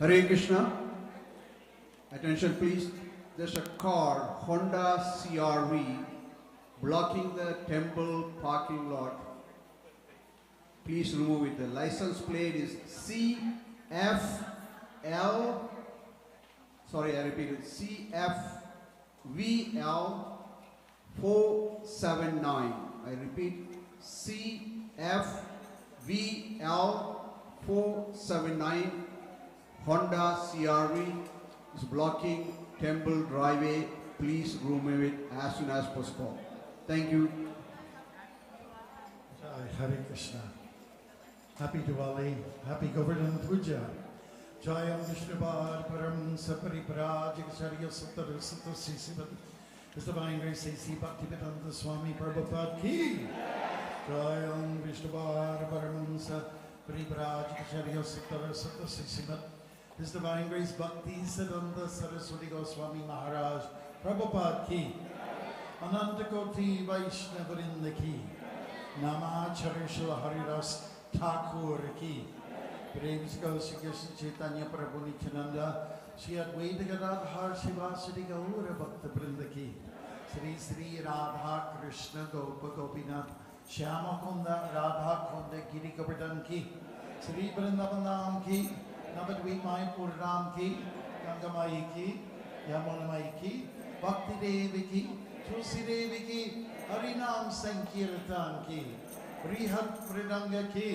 Hare Krishna. Attention please. There's a car, Honda CRV, blocking the temple parking lot. Please remove it. The license plate is CFL, sorry I repeat it, CFVL 479. I repeat, CFVL 479. Honda CRV is blocking temple driveway. Please remove it as soon as possible. Thank you. Hare Krishna. Happy Diwali. Happy Govardhan Puja. Jayam Vishnubar Param Sapari Paraj Acharya Satar Satar Sisivat. His Divine Grace A.C. Bhaktivedanta Swami Prabhupada Ki. Jayam Vishnubar Param Sapari Paraj Acharya Satar Satar Sisivat. His Divine Grace Bhakti Siddhanta Saraswati Goswami Maharaj Prabhupada Ki. Ananta Koti Vaishnavarinda Ki. Namacharya Shila Haridas Thakur Ki. Prem Sikal Sikis Chaitanya Prabhu Nityananda. Shri Advaita Gadadhar Shivasati Gaura Bhakta Vrinda Ki. Sri Sri Radha Krishna Gopa Gopinath. Shyama Kunda Radha Kunda Giri Govardhan Ki. Sri Vrindavanam Ki. Navadvipmai Purram Ki. Gangamai Ki. Yamunamai Ki. Bhakti Devi Ki. Tulsi Devi Ki. Harinam Sankirtan Ki. Brihat Pridanga Ki.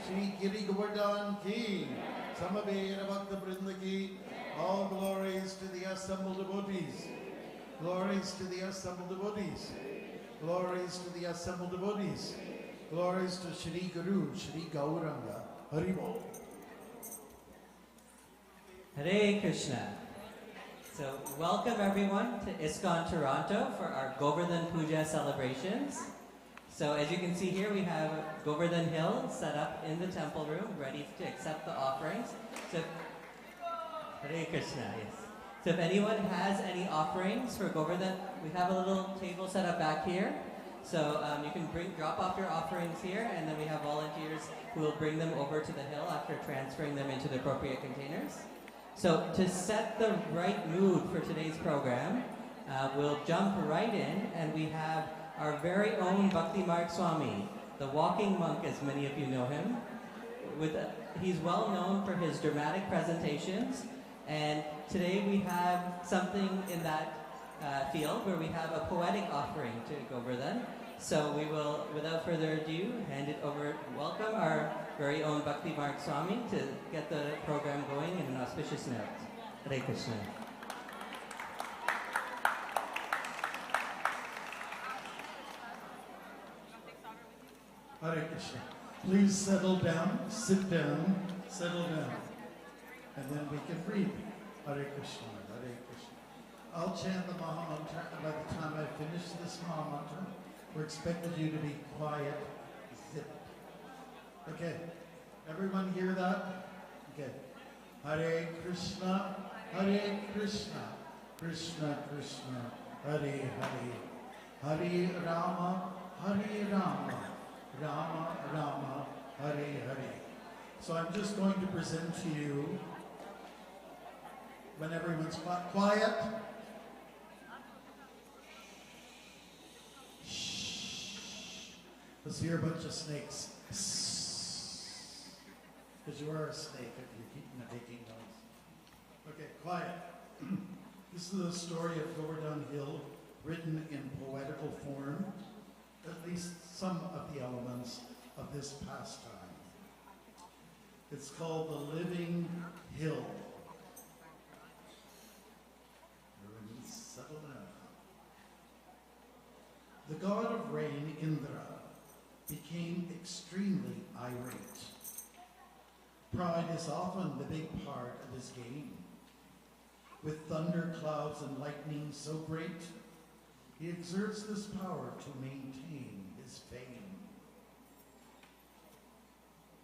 Shri Giri Govardhan Ki. Samavera Bhakta Vrinda Ki. All glories to the assembled devotees. Glories to the assembled devotees. Glories to the assembled devotees. Glories to Shri Guru, Shri Gauranga. Haribol. Hare Krishna. So welcome everyone to ISKCON Toronto for our Govardhan Puja celebrations. So as you can see here, we have Govardhan Hill set up in the temple room, ready to accept the offerings. So Hare Krishna, yes. So if anyone has any offerings for Govardhan, we have a little table set up back here. So you can drop off your offerings here, and then we have volunteers who will bring them over to the hill after transferring them into the appropriate containers. So to set the right mood for today's program, we'll jump right in, and we have our very own Bhakti Marg Swami, the walking monk as many of you know him. He's well known for his dramatic presentations, and today we have something in that field where we have a poetic offering to Govardhan. So we will, without further ado, hand it over, welcome our very own Bhakti Marg Swami to get the program going in an auspicious note. Hare Krishna. Hare Krishna. Please settle down, sit down, settle down. And then we can read. Hare Krishna, Hare Krishna. I'll chant the Maha Mantra, and by the time I finish this Maha Mantra, we're expected you to be quiet. Zip. Okay. Everyone hear that? Okay. Hare Krishna, Hare Krishna, Krishna Krishna, Hare Hare, Hare Rama, Hare Rama, Rama Rama, Hare Hare. So I'm just going to present to you, when everyone's quiet. Shh. Let's hear a bunch of snakes. Because you are a snake if you're making noise. Okay, quiet. This is the story of Govardhan Hill, written in poetical form, at least some of the elements of this pastime. It's called The Living Hill. Everyone settle down. The god of rain, Indra, became extremely irate. Pride is often the big part of his game. With thunder clouds and lightning so great, he exerts this power to maintain his fame.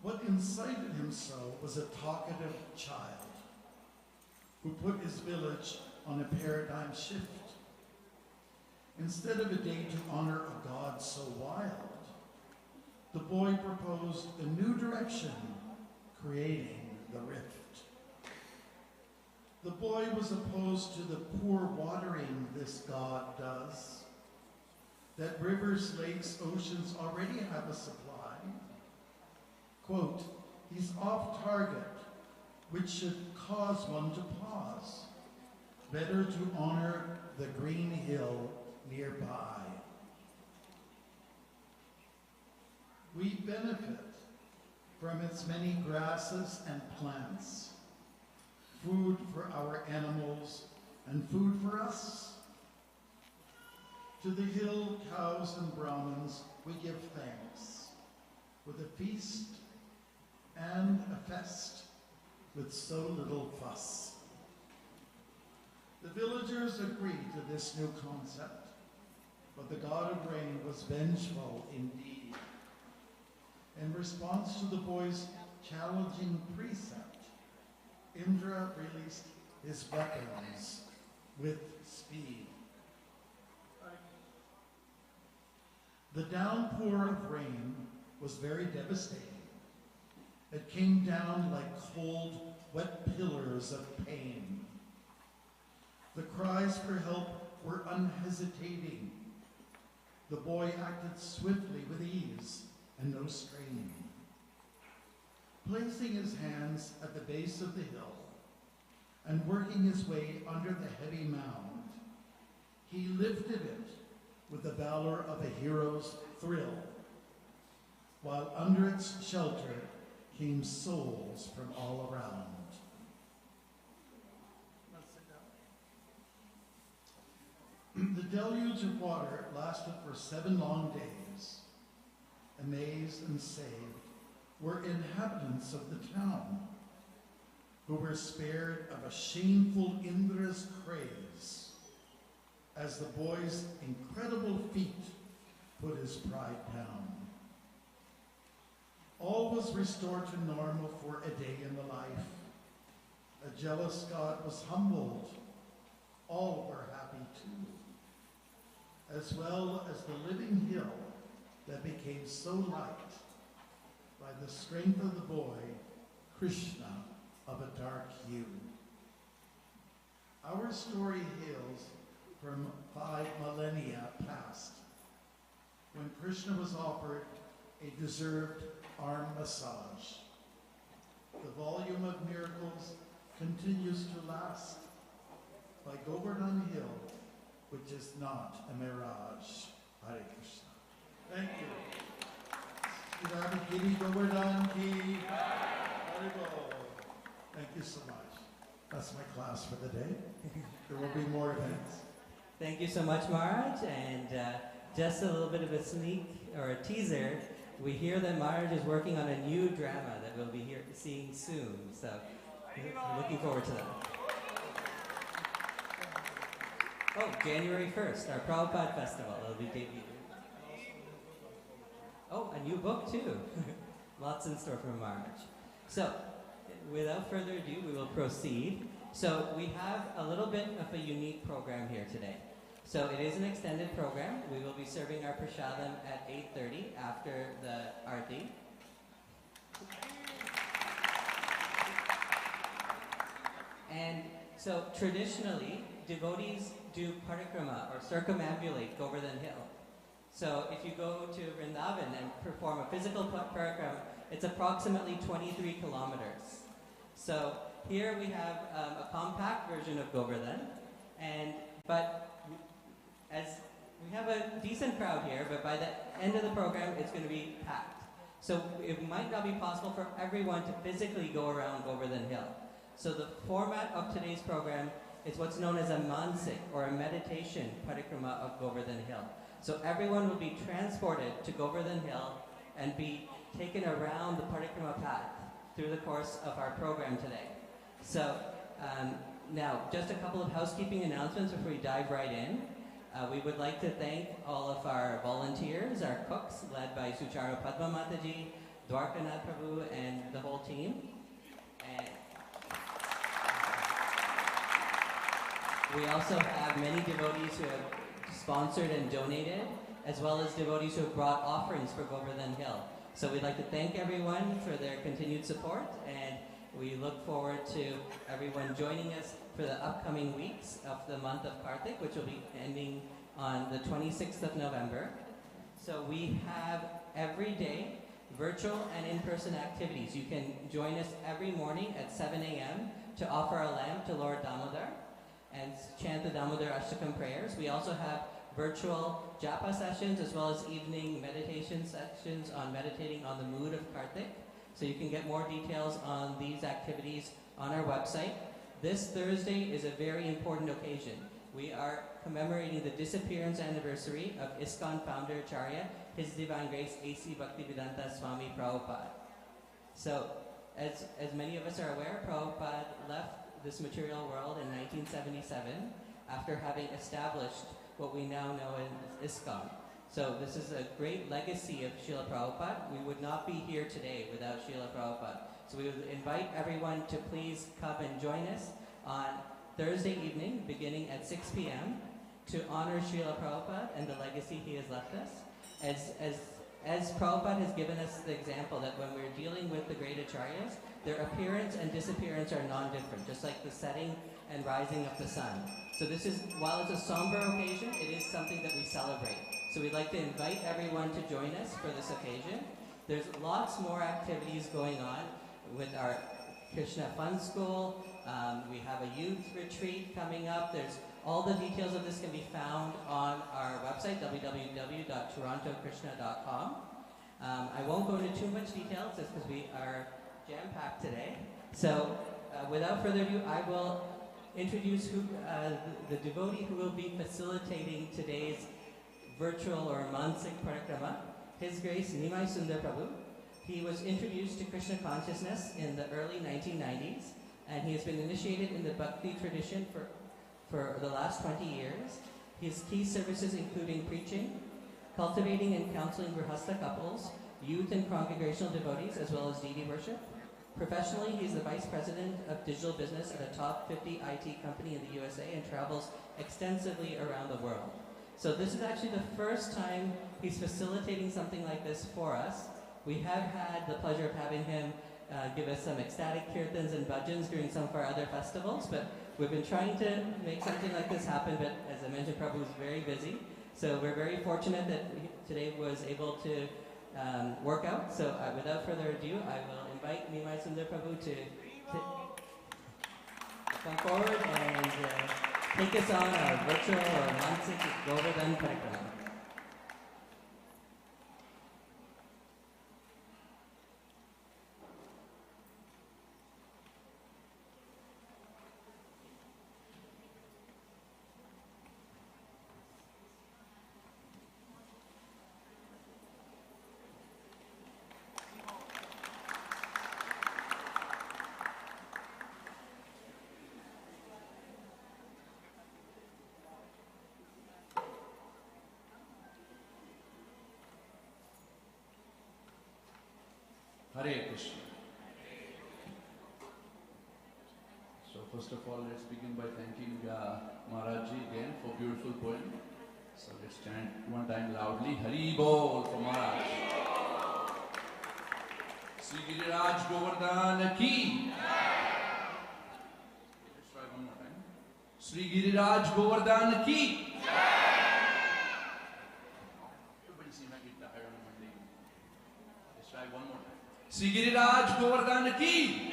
What incited him so was a talkative child who put his village on a paradigm shift. Instead of a day to honor a god so wild, the boy proposed a new direction, creating the rift. The boy was opposed to the poor watering this God does, that rivers, lakes, oceans already have a supply. Quote, he's off target, which should cause one to pause. Better to honor the green hill nearby. We benefit from its many grasses and plants, food for our animals and food for us. To the hill cows and Brahmins we give thanks, with a feast and a fest with so little fuss. The villagers agreed to this new concept, but the god of rain was vengeful indeed. In response to the boy's challenging precept, Indra released his weapons with speed. The downpour of rain was very devastating. It came down like cold, wet pillars of pain. The cries for help were unhesitating. The boy acted swiftly with ease and no strain. Placing his hands at the base of the hill and working his way under the heavy mound, he lifted it with the valor of a hero's thrill, while under its shelter came souls from all around. The deluge of water lasted for 7 long days. Amazed and saved were inhabitants of the town, who were spared of a shameful Indra's craze, as the boy's incredible feat put his pride down. All was restored to normal for a day in the life. A jealous god was humbled. All were happy too, as well as the living hill that became so light by the strength of the boy, Krishna, of a dark hue. Our story hails from 5 millennia past, when Krishna was offered a deserved arm massage. The volume of miracles continues to last by Govardhan Hill, which is not a mirage. Hare Krishna. Thank you. Sri Giri Govardhan Ki. Haribol. Thank you so much. That's my class for the day. There will be more events. Thank you so much, Maharaj. And just a little bit of a sneak or a teaser. We hear that Maharaj is working on a new drama that we'll be seeing soon. So we're looking forward to that. Oh, January 1st, our Prabhupada Festival will be debuted. Oh, a new book too. Lots in store for Maharaj. So, without further ado, we will proceed. So, we have a little bit of a unique program here today. So, it is an extended program. We will be serving our prasadam at 8:30 after the Aarti. And so, traditionally, devotees do parikrama or circumambulate Govardhan Hill. So if you go to Vrindavan and perform a physical parikrama, it's approximately 23 kilometers. So here we have a compact version of Govardhan, but as we have a decent crowd here, but by the end of the program, it's going to be packed. So it might not be possible for everyone to physically go around Govardhan Hill. So the format of today's program is what's known as a mansik, or a meditation parikrama of Govardhan Hill. So everyone will be transported to Govardhan Hill and be taken around the parikrama path through the course of our program today. So now, just a couple of housekeeping announcements before we dive right in. We would like to thank all of our volunteers, our cooks, led by Suchara Padma Mataji, Dwarkanath Prabhu, and the whole team. And we also have many devotees who have sponsored and donated, as well as devotees who have brought offerings for Govardhan Hill. So we'd like to thank everyone for their continued support, and we look forward to everyone joining us for for the upcoming weeks of the month of Kartik, which will be ending on the 26th of November. So we have every day virtual and in-person activities. You can join us every morning at 7 a.m. to offer a lamp to Lord Damodar and chant the Damodar Ashtakam prayers. We also have virtual japa sessions as well as evening meditation sessions on meditating on the mood of Kartik. So you can get more details on these activities on our website. This Thursday is a very important occasion. We are commemorating the disappearance anniversary of ISKCON founder Acharya, His Divine Grace A.C. Bhaktivedanta Swami Prabhupada. So, as many of us are aware, Prabhupada left this material world in 1977 after having established what we now know as ISKCON. So this is a great legacy of Srila Prabhupada. We would not be here today without Srila Prabhupada. So we would invite everyone to please come and join us on Thursday evening, beginning at 6 p.m., to honor Srila Prabhupada and the legacy he has left us. As Prabhupada has given us the example that when we're dealing with the great acharyas, their appearance and disappearance are non-different, just like the setting and rising of the sun. So this is, while it's a somber occasion, it is something that we celebrate. So we'd like to invite everyone to join us for this occasion. There's lots more activities going on with our Krishna Fun School. We have a youth retreat coming up. There's all the details of this can be found on our website, www.torontokrishna.com. I won't go into too much details just because we are jam-packed today. So without further ado, I will introduce the devotee who will be facilitating today's virtual or Mansik Parikrama, His Grace Nimai Sundar Prabhu. He was introduced to Krishna consciousness in the early 1990s, and he has been initiated in the Bhakti tradition for the last 20 years. His key services including preaching, cultivating and counseling Grihastha couples, youth and congregational devotees, as well as deity worship. Professionally, he's the Vice President of Digital Business at a top 50 IT company in the USA and travels extensively around the world. So this is actually the first time he's facilitating something like this for us. We have had the pleasure of having him give us some ecstatic kirtans and bhajans during some of our other festivals, but we've been trying to make something like this happen, but as I mentioned, Prabhu is very busy. So we're very fortunate that today was able to work out. So without further ado, I will invite Nimai Sundar Prabhu to come forward and take us on our virtual or Mansik Govardhan Parikrama. Hare Krishna. So first of all, let's begin by thanking Maharajji again for beautiful poem. So let's chant one time loudly, Hari Bol for Maharaj. Sri Giriraj Govardhan ki. Let's try one more time. Sri Giriraj Govardhan ki. Everybody seems like it's tired on a Monday. Let's try one more time. Sri Giriraj Govardhan ki.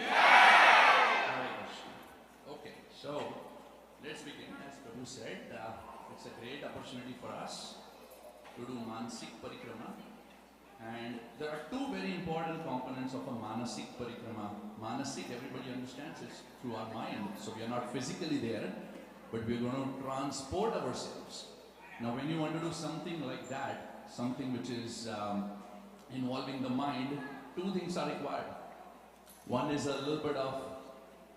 Okay, so let's begin. As Prabhu said, it's a great opportunity for us to do Mansik Parikrama. And there are two very important components of a Manasik Parikrama. Manasik, everybody understands, is through our mind. So we are not physically there, but we are going to transport ourselves. Now when you want to do something like that, something which is involving the mind, two things are required. One is a little bit of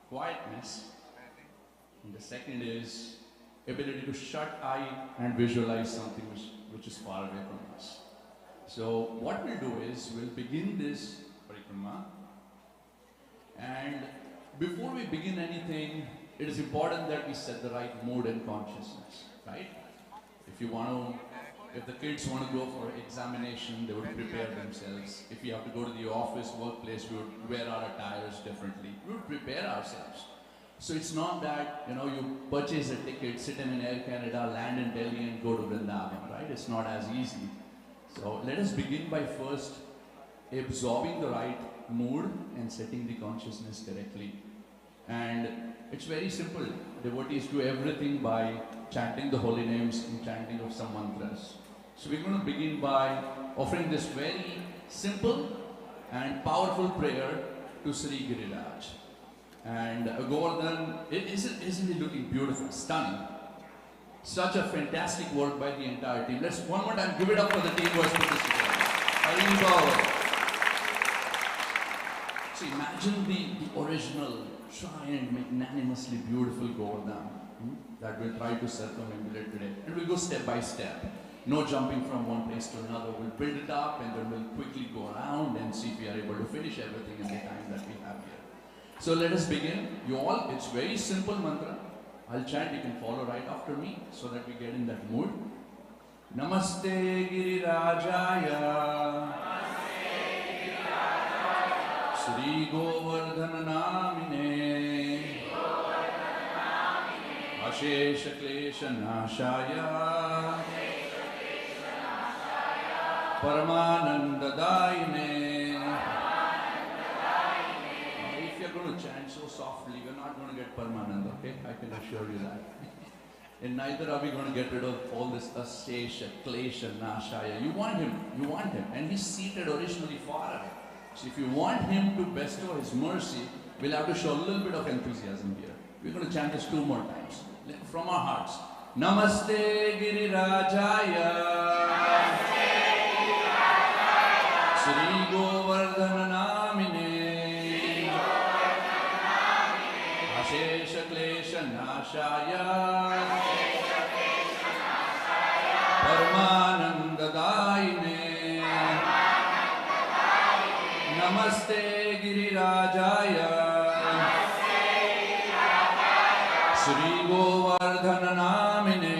quietness, and the second is ability to shut eye and visualize something which is far away from us. So what we'll do is we'll begin this parikrama, and before we begin anything, it is important that we set the right mood and consciousness, right? If the kids want to go for examination, they would prepare themselves. If we have to go to the office, workplace, we would wear our attires differently. We would prepare ourselves. So it's not that, you purchase a ticket, sit in Air Canada, land in Delhi and go to Vrindavan, right? It's not as easy. So let us begin by first absorbing the right mood and setting the consciousness correctly. And it's very simple. Devotees do everything by chanting the holy names and chanting of some mantras. So we're going to begin by offering this very simple and powerful prayer to Sri Giriraj. And Govardhan, isn't he looking beautiful, stunning? Such a fantastic work by the entire team. Let's one more time give it up for the team who has put this together. So imagine the original, giant, magnanimously beautiful Govardhan that we'll try to circumambulate today. And we'll go step by step. No jumping from one place to another. We'll build it up and then we'll quickly go around and see if we are able to finish everything in the time that we have here. So let us begin. You all, it's very simple mantra. I'll chant, you can follow right after me so that we get in that mood. Namaste Girirajaya Sri Govardhan Namine Ashesha Klesha Nashaya Paramananda Daine. If you're going to chant so softly, you're not going to get Paramananda, okay? I can assure you that. And neither are we going to get rid of all this Ashesha, Klesha, Nashaya. You want him. And he's seated originally far away. So if you want him to bestow his mercy, we'll have to show a little bit of enthusiasm here. We're going to chant this 2 more times. From our hearts. Namaste Girirajaya Sri Govardhan Namine Ashesha Klesha Nashaya Paramananda Daine. Namaste Girirajaya Sri Govardhan Namine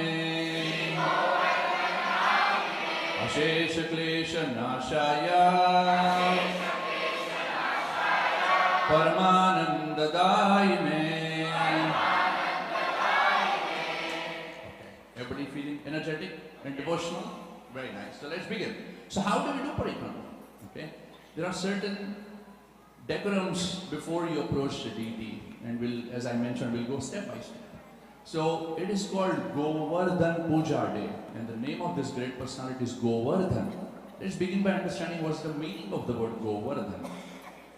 Ashesha Klesha Nashaya Paramananda Daine. Okay. Everybody feeling energetic and devotional? Very nice. So let's begin. So how do we do parikrama? Okay. There are certain decorums before you approach the deity, and we'll, as I mentioned, we'll go step by step. So it is called Govardhan Puja Day, and the name of this great personality is Govardhan. Let's begin by understanding what's the meaning of the word Govardhan.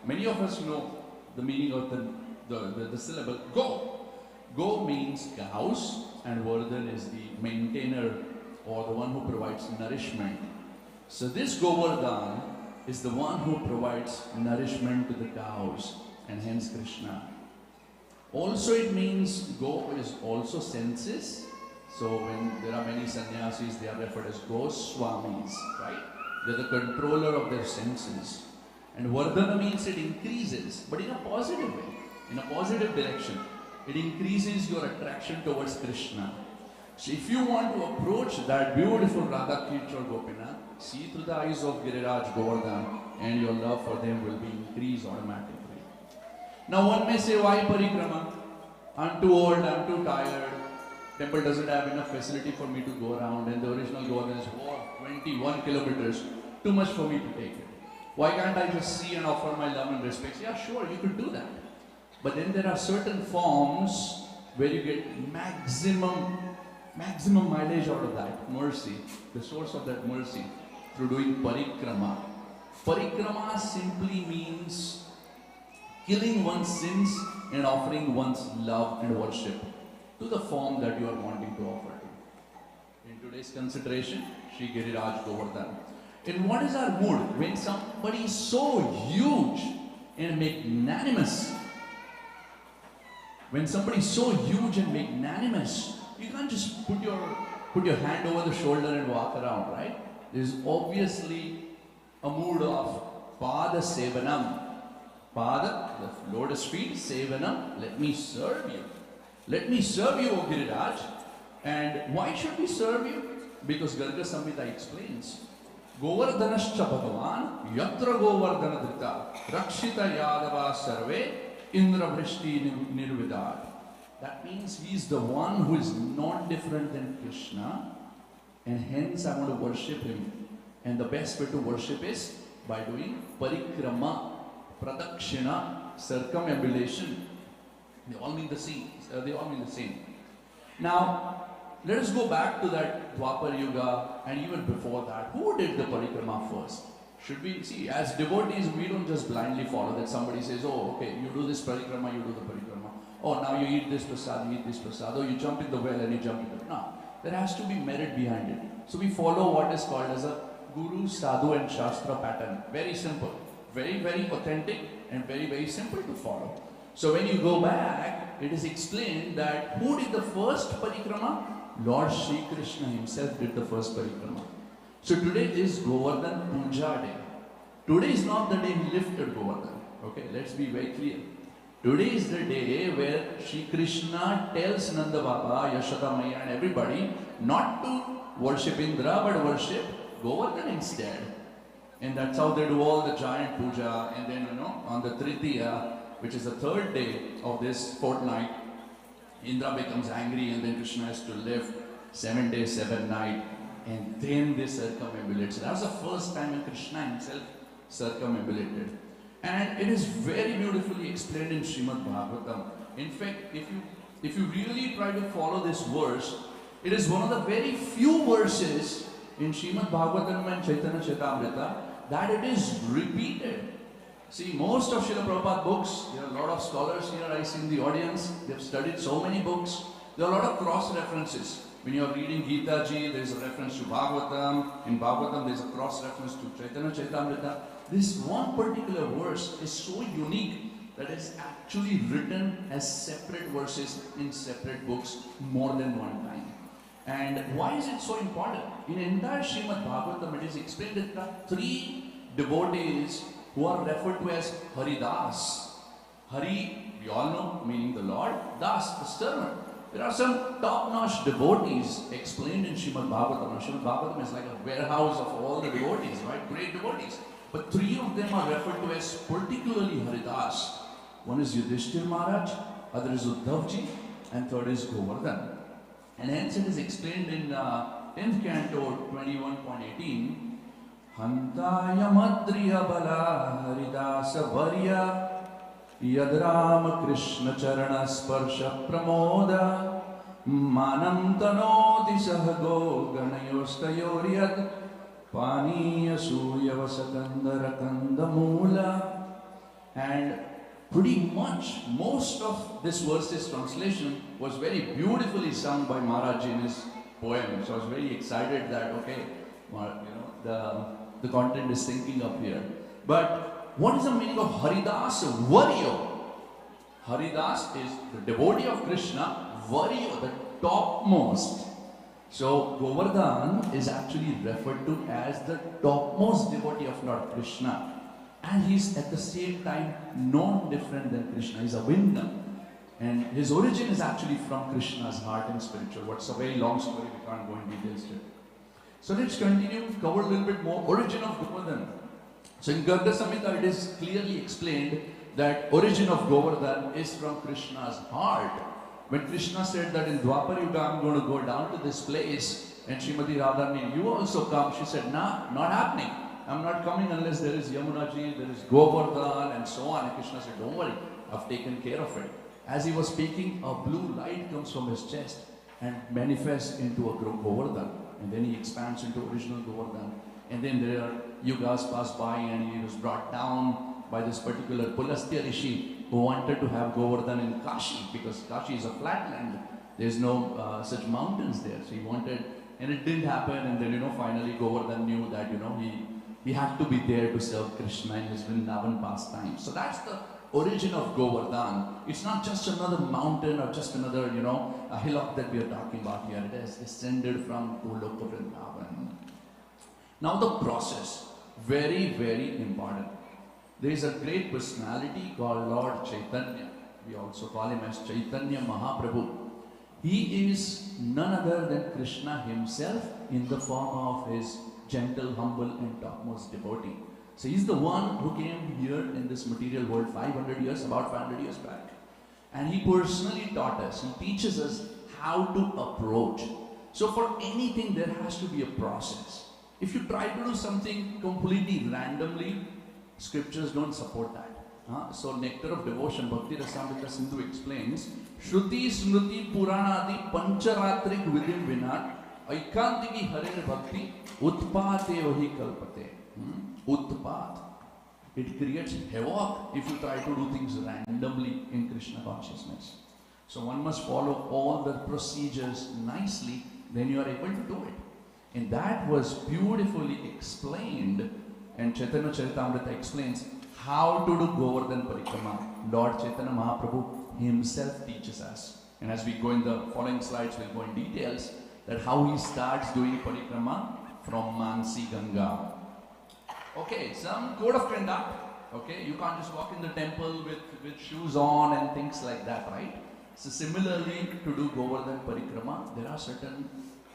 Many of us know the meaning of the syllable Go. Go means cows, and Vardhan is the maintainer or the one who provides nourishment. So this Govardhan is the one who provides nourishment to the cows, and hence Krishna. Also it means go is also senses. So when there are many sannyasis, they are referred as Goswamis, right? They're the controller of their senses. And Vardhana means it increases, but in a positive way, in a positive direction. It increases your attraction towards Krishna. So if you want to approach that beautiful Radha Kirtan Gopinath, see through the eyes of Giriraj Govardhan, and your love for them will be increased automatically. Now one may say, why parikrama? I'm too old, I'm too tired. Temple doesn't have enough facility for me to go around, and the original Govardhan is 21 kilometers. Too much for me to take it. Why can't I just see and offer my love and respect? Yeah, sure, you could do that. But then there are certain forms where you get maximum mileage out of that mercy, the source of that mercy, through doing parikrama. Parikrama simply means killing one's sins and offering one's love and worship to the form that you are wanting to offer to. In today's consideration, Shri Giriraj Govardhan. And what is our mood when somebody is so huge and magnanimous? When somebody is so huge and magnanimous, you can't just put your hand over the shoulder and walk around, right? There's obviously a mood of Pada Sevanam. Pada, the lotus feet, Sevanam, let me serve you. Let me serve you, O Giriraj. And why should we serve you? Because Garga Samhita explains, Govardhanascha Bhagavan, Yatra Govardhana Drita, Rakshita Yadava Sarve, Indra Vrishti Nirvidat. That means he is the one who is not different than Krishna, and hence I want to worship him. And the best way to worship is by doing parikrama, pradakshina, circumambulation. They all mean the same. Now, let us go back to that Dwapar Yuga and even before that. Who did the parikrama first? Should we see, as devotees, we don't just blindly follow that somebody says, oh, okay, you do this parikrama, you do the parikrama. Oh, now you eat this prasad, you eat this prasad. Oh, you jump in the well and you jump in the... No, there has to be merit behind it. So we follow what is called as a Guru, Sadhu and Shastra pattern. Very simple. Very, very authentic and very, very simple to follow. So when you go back, it is explained that who did the first parikrama? Lord Shri Krishna himself did the first parikrama. So today is Govardhan Puja day. Today is not the day he lifted Govardhan. Okay, let's be very clear. Today is the day where Shri Krishna tells Nanda Baba, Yashoda Maya and everybody not to worship Indra but worship Govardhan instead. And that's how they do all the giant puja. And then, on the Tritiya, which is the third day of this fortnight, Indra becomes angry and then Krishna has to live 7 days, 7 nights. And then they circumambulate. So that was the first time when Krishna himself circumambulated. And it is very beautifully explained in Srimad Bhagavatam. In fact, if you really try to follow this verse, it is one of the very few verses in Srimad Bhagavatam and Chaitanya Charitamrita that it is repeated. See, most of Srila Prabhupada books, there are a lot of scholars here I see in the audience, they have studied so many books, there are a lot of cross references. When you are reading Gita Ji, there is a reference to Bhagavatam. In Bhagavatam, there is a cross reference to Chaitanya Charitamrita. This one particular verse is so unique that it's actually written as separate verses in separate books more than one time. And why is it so important? In entire Srimad Bhagavatam, it is explained that there are 3 devotees who are referred to as Haridas. Hari, we all know, meaning the Lord. Das, the servant. There are some top-notch devotees explained in Srimad Bhagavatam. Srimad Bhagavatam is like a warehouse of all the devotees, right? Great devotees. But 3 of them are referred to as particularly Haridas. One is Yudhishthir Maharaj, other is Uddhavji, and third is Govardhan. And hence it is explained in 10th canto 21.18, Hantaya Madriya Bala Haridasa Varya Yad Rama Krishna Charana Sparsha Pramoda Manam Tanoti Sahago Ganayostayoryad Paniya Suya Vasakandara Kandamula. And pretty much most of this verse's translation was very beautifully sung by Maharaj in his poem. So I was very excited that, okay, the content is syncing up here. But what is the meaning of Haridas Varyo? Haridas is the devotee of Krishna, Varyo, the topmost. So Govardhan is actually referred to as the topmost devotee of Lord Krishna. And he's at the same time not different than Krishna. He's a Vindam. And his origin is actually from Krishna's heart and spiritual. What's a very long story, we can't go in details today. So let's continue, cover a little bit more. Origin of Govardhan. So in Garga Samhita it is clearly explained that origin of Govardhan is from Krishna's heart. When Krishna said that in Dwapar Yuga I'm going to go down to this place, and Srimati Radharani, you also come, she said, nah, not happening. I'm not coming unless there is Yamuna Ji, there is Govardhan and so on. And Krishna said, don't worry, I've taken care of it. As he was speaking, a blue light comes from his chest and manifests into a Govardhan. And then he expands into original Govardhan. And then there are yugas passed by and he was brought down by this particular Pulastya Rishi who wanted to have Govardhan in Kashi, because Kashi is a flat land. There's no such mountains there. So he wanted, and it didn't happen. And then, finally Govardhan knew that, he had to be there to serve Krishna in his Vrindavan pastime. So that's the origin of Govardhan. It's not just another mountain or just another, a hillock that we are talking about here. It has descended from Goloka Vrindavan. Now the process, very, very important. There is a great personality called Lord Chaitanya. We also call him as Chaitanya Mahaprabhu. He is none other than Krishna himself in the form of his gentle, humble and topmost devotee. So he's the one who came here in this material world 500 years, about 500 years back. And he personally taught us, he teaches us how to approach. So for anything there has to be a process. If you try to do something completely randomly, scriptures don't support that. So Nectar of Devotion, Bhakti Rasamrita Sindhu explains, Shruti Smriti Puranadi Pancharatrik Vidin Vinat Aikantiki Harir Bhakti Utpate Vahi Kalpate. Utpat. It creates havoc if you try to do things randomly in Krishna consciousness. So one must follow all the procedures nicely, then you are able to do it. And that was beautifully explained, and Chaitanya Charitamrita explains how to do Govardhan Parikrama. Lord Chaitanya Mahaprabhu himself teaches us. And as we go in the following slides, we'll go in details that how he starts doing Parikrama from Mansi Ganga. Okay, some code of conduct. Okay, you can't just walk in the temple with shoes on and things like that, right? So similarly, to do Govardhan Parikrama, there are certain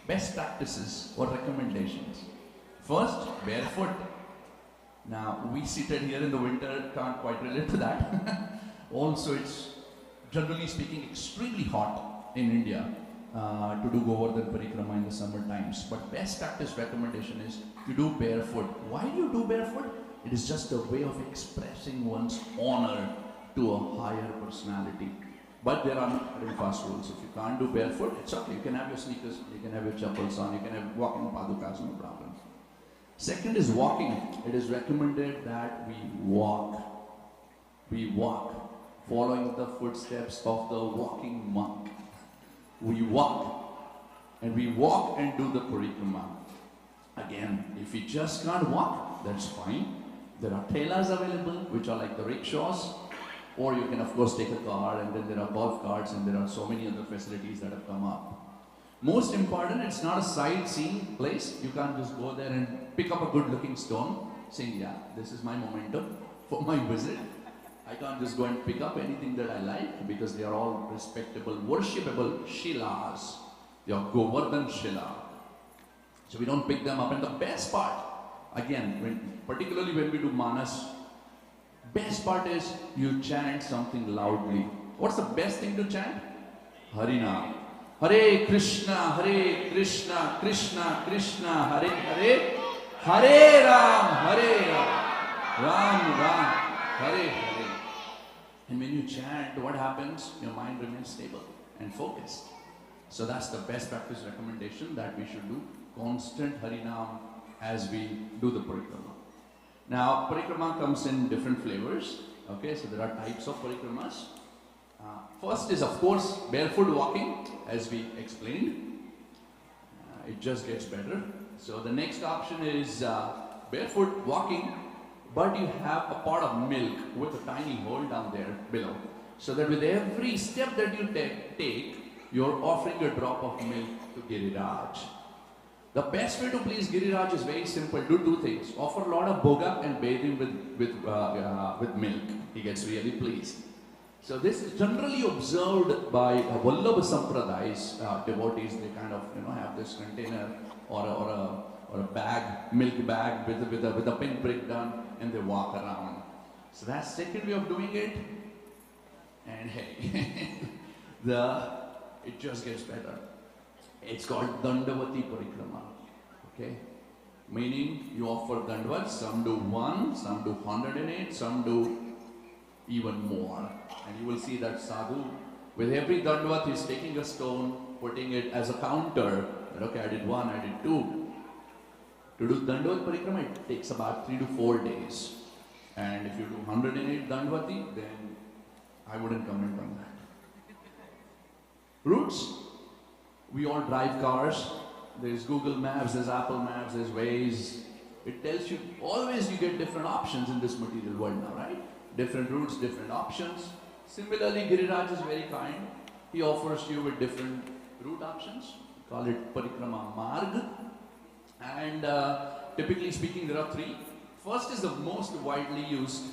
best practices or recommendations. First, barefoot. Now, we seated here in the winter can't quite relate to that. Also, it's generally speaking extremely hot in India to do Govardhan Parikrama in the summer times. But best practice recommendation is to do barefoot. Why do you do barefoot? It is just a way of expressing one's honor to a higher personality. But there are very fast rules. If you can't do barefoot, it's okay. You can have your sneakers, you can have your chappals on, you can have walking padukas, no problem. Second is walking. It is recommended that we walk. We walk, following the footsteps of the walking monk. We walk, and we walk and do the parikrama. Again, if we just can't walk, that's fine. There are thelas available, which are like the rickshaws. Or you can of course take a car, and then there are golf carts, and there are so many other facilities that have come up. Most important, it's not a sightseeing place. You can't just go there and pick up a good looking stone saying, yeah, this is my momentum for my visit. I can't just go and pick up anything that I like, because they are all respectable, worshipable shilas. They are Govardhan Shila. So we don't pick them up. And the best part, again, particularly when we do Manas, best part is you chant something loudly. What's the best thing to chant? Harinam. Hare Krishna, Krishna Krishna, Hare Hare, Hare Ram, Ram Ram, Hare Hare. And when you chant, what happens? Your mind remains stable and focused. So that's the best practice recommendation, that we should do constant Harinam as we do the parikrama. Now, parikrama comes in different flavors. Okay, so there are types of parikramas. First is, of course, barefoot walking, as we explained. It just gets better. So the next option is barefoot walking, but you have a pot of milk with a tiny hole down there below. So that with every step that you take, you're offering a drop of milk to Giriraj. The best way to please Giriraj is very simple. Do two things. Offer a lot of bhoga and bathe him with milk. He gets really pleased. So this is generally observed by Vallabha Sampraday's devotees. They kind of have this container or a bag, milk bag with a pinprick done, and they walk around. So that's second way of doing it. And hey, it just gets better. It's called Dandavati Parikrama. Okay? Meaning you offer Dandavat, some do 1, some do 108, some do even more. And you will see that sadhu, with every Dandavat, he's taking a stone, putting it as a counter. Okay, I did 1, I did 2. To do Dandavat Parikrama, it takes about 3 to 4 days. And if you do 108 Dandavati, then I wouldn't comment on that. Routes. We all drive cars. There's Google Maps, there's Apple Maps, there's Waze. It tells you, always you get different options in this material world now, right? Different routes, different options. Similarly, Giriraj is very kind. He offers you with different route options. We call it Parikrama Marg. And typically speaking, there are 3. First is the most widely used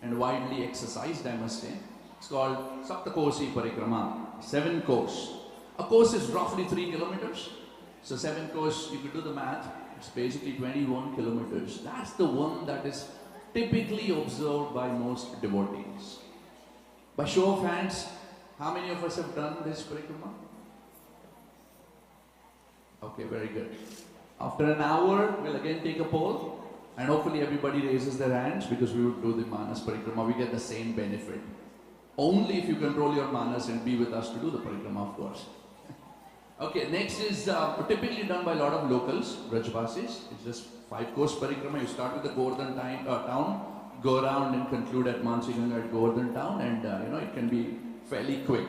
and widely exercised, I must say. It's called Saptakosi Parikrama, 7 course. A course is roughly 3 kilometers. So 7 course, you could do the math, it's basically 21 kilometers. That's the one that is typically observed by most devotees. By show of hands, How many of us have done this parikrama? Okay, very good. After an hour, we'll again take a poll. And hopefully everybody raises their hands because we would do the Manas Parikrama. We get the same benefit. Only if you control your Manas and be with us to do the Parikrama, of course. Okay, next is typically done by a lot of locals, Rajbasis. It's just 5-course Parikrama. You start with the Govardhan town, go around and conclude at Mansi Ganga at Govardhan town, and it can be fairly quick.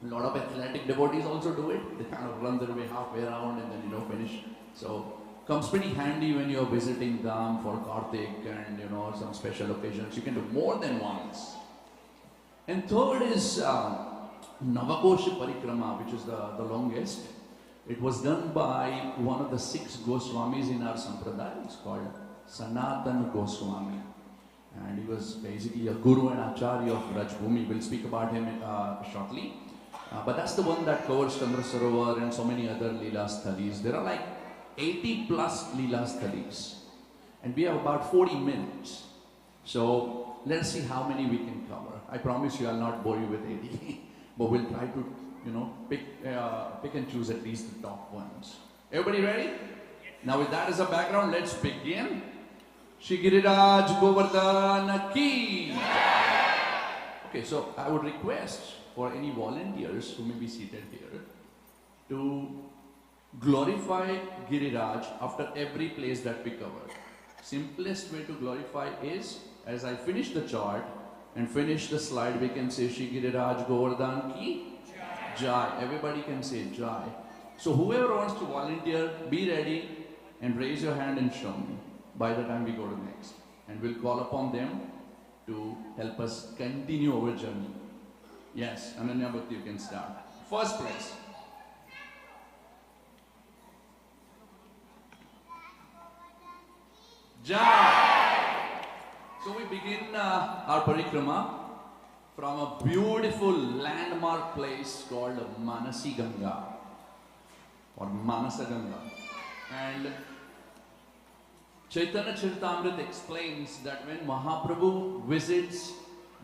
A lot of athletic devotees also do it. They kind of run their way halfway around and then finish. So comes pretty handy when you're visiting Dham for Kartik and some special occasions. You can do more than once. And third is Navakoshi Parikrama, which is the longest. It was done by one of the 6 Goswamis in our Sampradaya. It's called Sanatan Goswami. And he was basically a guru and acharya of Rajbhumi. We'll speak about him shortly. But that's the one that covers Chandra Sarovar and so many other Leela Sthalis. There are like 80 plus Leela Sthalis. And we have about 40 minutes. So let's see how many we can cover. I promise you I'll not bore you with 80. But we'll try to, pick and choose at least the top ones. Everybody ready? Now with that as a background, let's begin. Shri Giriraj Govardhan Ki. Okay, so I would request for any volunteers who may be seated here to glorify Giriraj after every place that we cover. Simplest way to glorify is, as I finish the chart and finish the slide, we can say Shri Giriraj Govardhan Ki Jai. Everybody can say Jai. So whoever wants to volunteer, be ready and raise your hand and show me by the time we go to next. And we'll call upon them to help us continue our journey. Yes, Ananya Bhakti, you can start. First place. Jai! So we begin our parikrama from a beautiful landmark place called Manasi Ganga or Manasa Ganga. And Chaitanya Charitamrita explains that when Mahaprabhu visits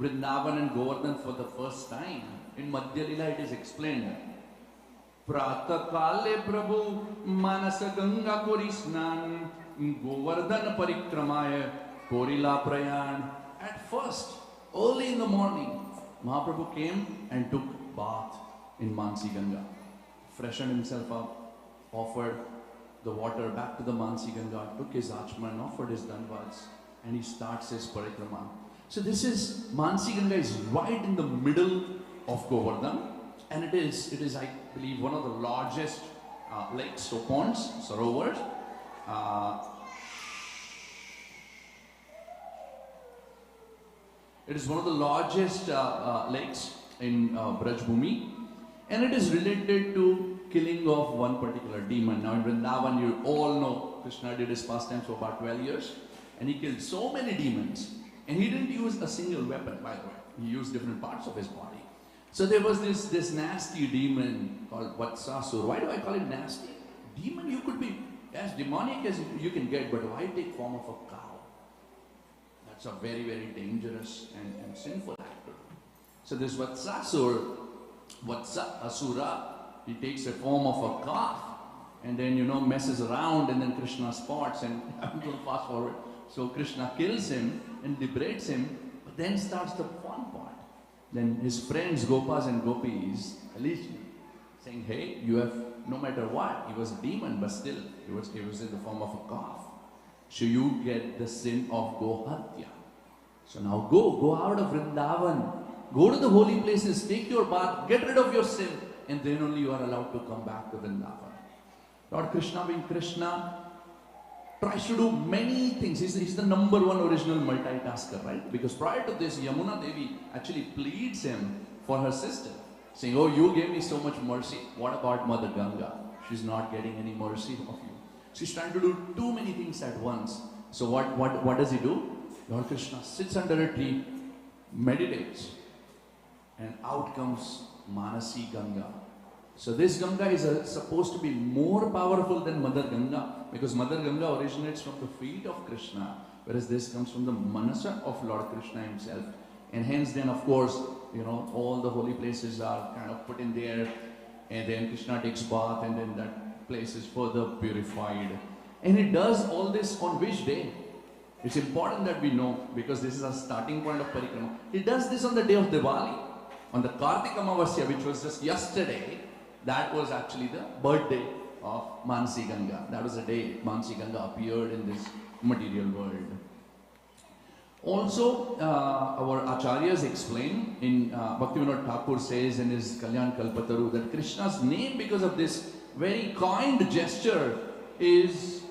Vrindavan and Govardhan for the first time, in Madhya Lila it is explained, Prata Kale Prabhu Manasa Ganga Korisnan Govardhan Parikramaya Korila Prayan. At first, early in the morning, Mahaprabhu came and took bath in Mansi Ganga, freshened himself up, offered the water back to the Mansi Ganga, took his achman, offered his danvats, and he starts his parikrama. So this is, Mansi Ganga is right in the middle of Govardhan, and it is I believe one of the largest lakes or ponds, sarovars. It is one of the largest lakes in Brajbhumi, and it is related to killing of one particular demon. Now in Vrindavan, you all know Krishna did his pastimes for about 12 years, and he killed so many demons, and he didn't use a single weapon, by the way. He used different parts of his body. So there was this nasty demon called Vatsasur. Why do I call it nasty? Demon, you could be as demonic as you can get, but why take form of a cow? That's a very, very dangerous and sinful act. So this Vatsasur, Asura, he takes the form of a calf and then, messes around, and then Krishna spots, and I'm going to fast forward. So Krishna kills him and liberates him, but then starts the fun part. Then his friends, Gopas and Gopis, saying, hey, you have, no matter what, he was a demon, but still, he was in the form of a calf. So you get the sin of Gohatya. So now go out of Vrindavan, go to the holy places, take your bath, get rid of your sin, and then only you are allowed to come back to Vrindavan. Lord Krishna, being Krishna, tries to do many things. He's the number one original multitasker, right? Because prior to this, Yamuna Devi actually pleads him for her sister, saying, oh, you gave me so much mercy. What about Mother Ganga? She's not getting any mercy of you. She's trying to do too many things at once. So what does he do? Lord Krishna sits under a tree, meditates, and out comes Manasi Ganga. So this Ganga is supposed to be more powerful than Mother Ganga, because Mother Ganga originates from the feet of Krishna, whereas this comes from the manasa of Lord Krishna himself. And hence then of course, you know, all the holy places are kind of put in there, and then Krishna takes bath, and then that place is further purified. And he does all this on which day? It's important that we know, because this is a starting point of parikrama. He does this on the day of Diwali, on the Kartika Amavasya, which was just yesterday. That was actually the birthday of Manasi Ganga. That was the day Manasi Ganga appeared in this material world. Also, our acharyas explain in Bhaktivinoda Thakur says in his Kalyan Kalpataru that Krishna's name, because of this very kind gesture, is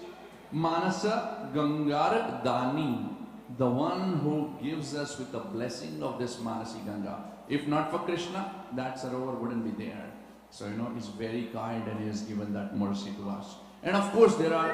Manasa Gangar Dani, the one who gives us with the blessing of this Manasi Ganga. If not for Krishna, that Sarovar wouldn't be there. So, you know, he's very kind and he has given that mercy to us. And of course, there are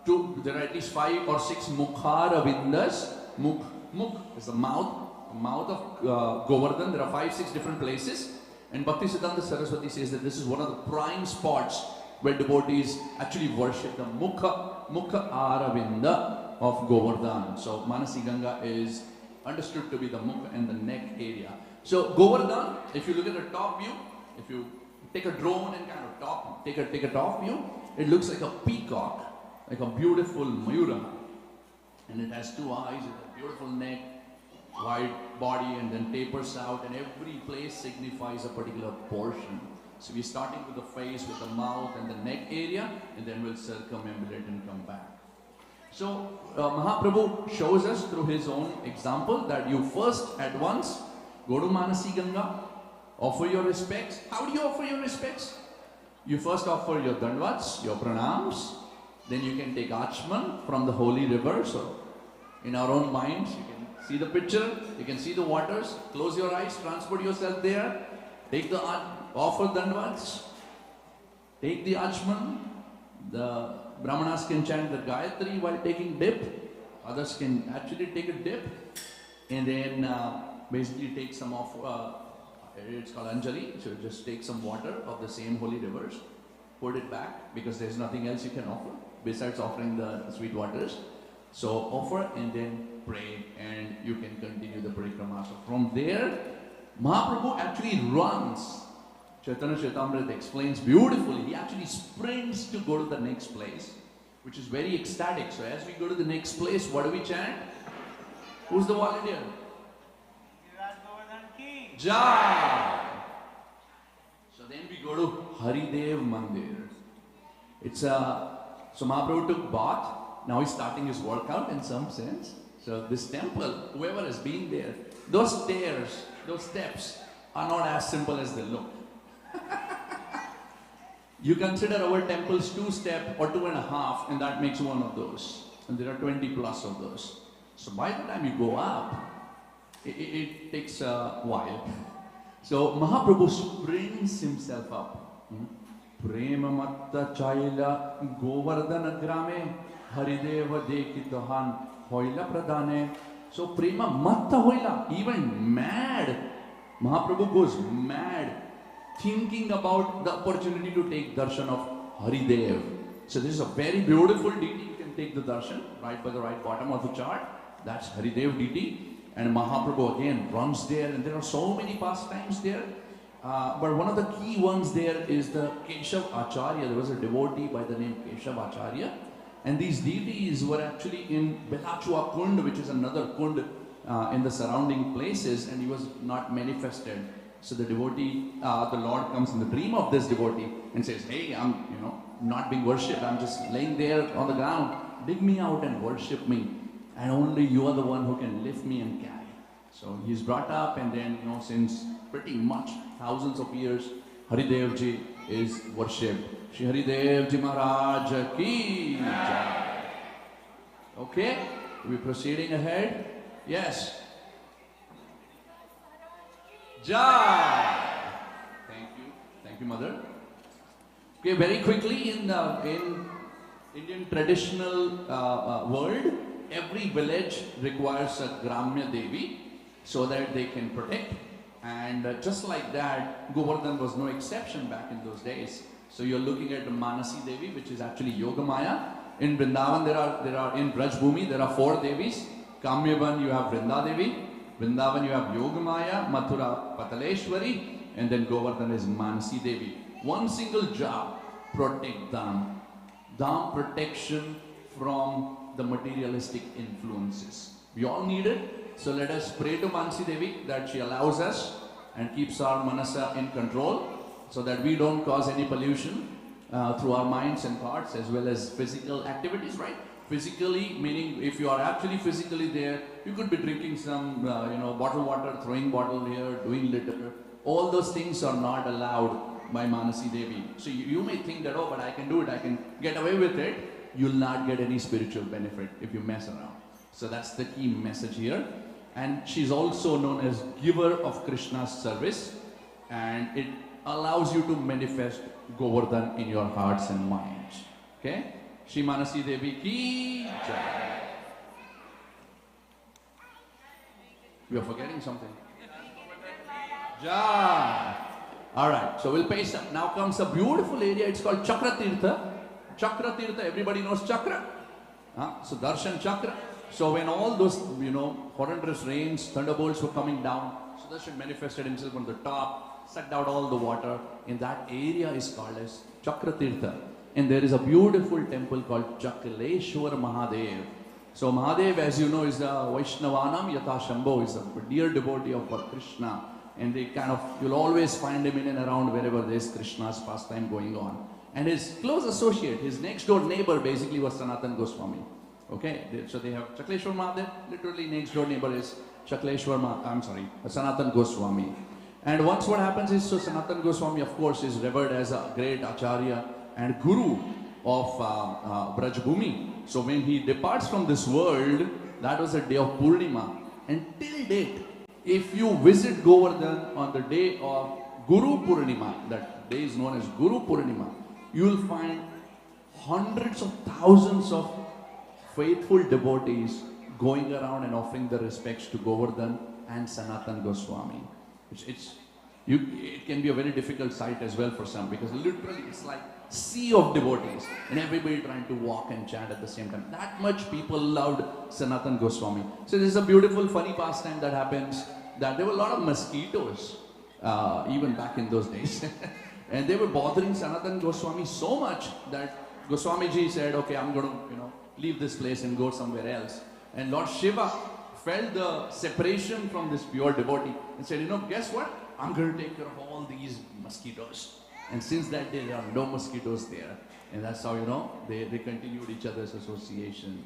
at least 5 or 6 Mukharavindas. Mukh is the mouth of Govardhan. There are 5-6 different places. And Bhaktisiddhanta Saraswati says that this is one of the prime spots where devotees actually worship the Mukha Aravinda of Govardhan. So Manasi Ganga is understood to be the Mukha and the neck area. So Govardhan, if you look at the top view, if you take a drone and kind of take a top view, it looks like a peacock, like a beautiful Mayura. And it has 2 eyes, it has a beautiful neck, wide body, and then tapers out, and every place signifies a particular portion. So we're starting with the face, with the mouth and the neck area, and then we'll circumambulate and come back. So Mahaprabhu shows us through his own example that you first at once go to Manasi Ganga, offer your respects. How do you offer your respects? You first offer your dandavats, your pranams, then you can take achman from the holy river. So in our own minds, you can see the picture, you can see the waters, close your eyes, transport yourself there, take the offer dandavats, take the achman. The Brahmanas can chant the Gayatri while taking dip, others can actually take a dip, and then basically take some of, it's called Anjali, so just take some water of the same holy rivers, put it back, because there's nothing else you can offer besides offering the sweet waters. So offer and then pray, and you can continue the parikrama. So from there, Mahaprabhu actually runs. Chaitanya Chaitamrita explains beautifully. He actually sprints to go to the next place, which is very ecstatic. So as we go to the next place, what do we chant? Who's the volunteer? Jai! So then we go to Haridev Mandir. So Mahaprabhu took bath. Now he's starting his workout in some sense. So this temple, whoever has been there, those stairs, those steps are not as simple as they look. You consider our temples 2-step or 2.5, and that makes one of those. And there are 20 plus of those. So by the time you go up, it takes a while. So Mahaprabhu sprints himself up. Prema matta chaila Govardhan grame Harideva dekitohan hoila pradane. So prema matta hoila, even mad. Mahaprabhu goes mad, thinking about the opportunity to take darshan of Haridev. So this is a very beautiful deity. You can take the darshan right by the right bottom of the chart. That's Haridev deity. And Mahaprabhu again runs there, and there are so many pastimes there. But one of the key ones there is the Keshav Acharya. There was a devotee by the name Keshav Acharya. And these deities were actually in Belachua Kund, which is another Kund in the surrounding places, and he was not manifested. So the devotee, the Lord comes in the dream of this devotee and says, hey, I'm not being worshipped. I'm just laying there on the ground. Dig me out and worship me. And only you are the one who can lift me and carry. So he's brought up, and then, since pretty much thousands of years, Haridevji is worshipped. Shri Haridevji Maharaj ki jai. Okay, we're proceeding ahead. Yes. Jai. Thank you, Mother. Okay, very quickly in Indian traditional world, every village requires a Gramya Devi so that they can protect. And just like that, Govardhan was no exception back in those days. So you're looking at the Manasi Devi, which is actually Yogamaya. In Vrindavan, there are in Braj Bhumi, there are 4 Devis. Kamyavan, you have Vrinda Devi. Vrindavan you have Yogamaya, Mathura Pataleshwari, and then Govardhan is Manasi Devi. One single job, protect Dham. Dham protection from the materialistic influences. We all need it. So let us pray to Manasi Devi that she allows us and keeps our manasa in control so that we don't cause any pollution through our minds and thoughts as well as physical activities, right? Physically, meaning if you are actually physically there, you could be drinking some, bottled water, throwing bottle here, doing litter. All those things are not allowed by Manasi Devi. So you may think that, oh, but I can do it, I can get away with it. You'll not get any spiritual benefit if you mess around. So that's the key message here. And she's also known as giver of Krishna's service. And it allows you to manifest Govardhan in your hearts and minds. Okay? Shri Manasi Devi ki jai. We are forgetting something. Jai. Alright, so we'll pay some. Now comes a beautiful area. It's called Chakra Tirtha. Chakra Tirtha, everybody knows Chakra. So Darshan Chakra. So when all those, horrendous rains, thunderbolts were coming down, Sudarshan manifested himself on the top, sucked out all the water. In that area is called as Chakra Tirtha. And there is a beautiful temple called Chakaleshwar Mahadev. So Mahadev, as you know, is a Vaishnavanam Yatha Shambho, is a dear devotee of Krishna. And they you'll always find him in and around wherever there is Krishna's pastime going on. And his close associate, his next door neighbor basically was Sanatan Goswami. Okay, so they have Chakaleshwar Mahadev, literally next door neighbor is Sanatan Goswami. And once what happens is, so Sanatan Goswami of course is revered as a great Acharya and Guru of Brajbhumi. So when he departs from this world, that was the day of Purnima. And till date, if you visit Govardhan on the day of Guru Purnima, that day is known as Guru Purnima, you will find hundreds of thousands of faithful devotees going around and offering their respects to Govardhan and Sanatan Goswami. It can be a very difficult sight as well for some, because literally it's like sea of devotees and everybody trying to walk and chant at the same time. That much people loved Sanatan Goswami. So there's a beautiful funny pastime that happens, that there were a lot of mosquitoes even back in those days. And they were bothering Sanatan Goswami so much that Goswamiji said, okay, I'm going to leave this place and go somewhere else. And Lord Shiva felt the separation from this pure devotee and said, guess what? I'm going to take care of all these mosquitoes. And since that day, there are no mosquitoes there. And that's how, they continued each other's association.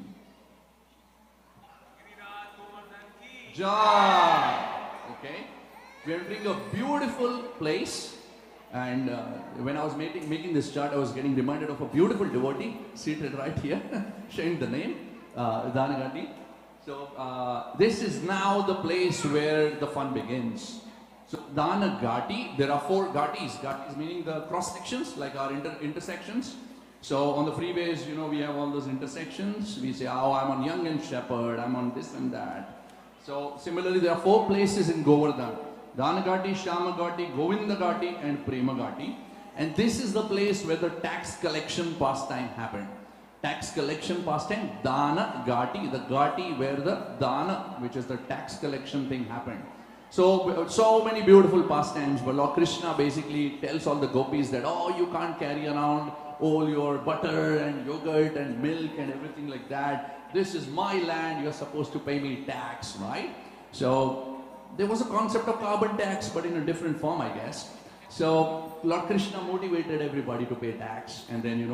Jai! Okay? We are entering a beautiful place. And when I was making this chart, I was getting reminded of a beautiful devotee seated right here, showing the name, Dhanagati. So this is now the place where the fun begins. So Dhanagati, there are 4 Ghatis. Ghatis meaning the cross sections, like our intersections. So on the freeways, we have all those intersections. We say, oh, I'm on Young and Shepherd, I'm on this and that. So similarly, there are 4 places in Govardhan. Dhanagati, Shamagati, Govindagati and Premagati. And this is the place where the tax collection pastime happened. Tax collection pastime, Dhanagati, the Gati where the Dana, which is the tax collection thing, happened. So many beautiful pastimes, but Lord Krishna basically tells all the gopis that, oh, you can't carry around all your butter and yogurt and milk and everything like that. This is my land, you're supposed to pay me tax, right? So there was a concept of carbon tax, but in a different form, I guess. So Lord Krishna motivated everybody to pay tax, and then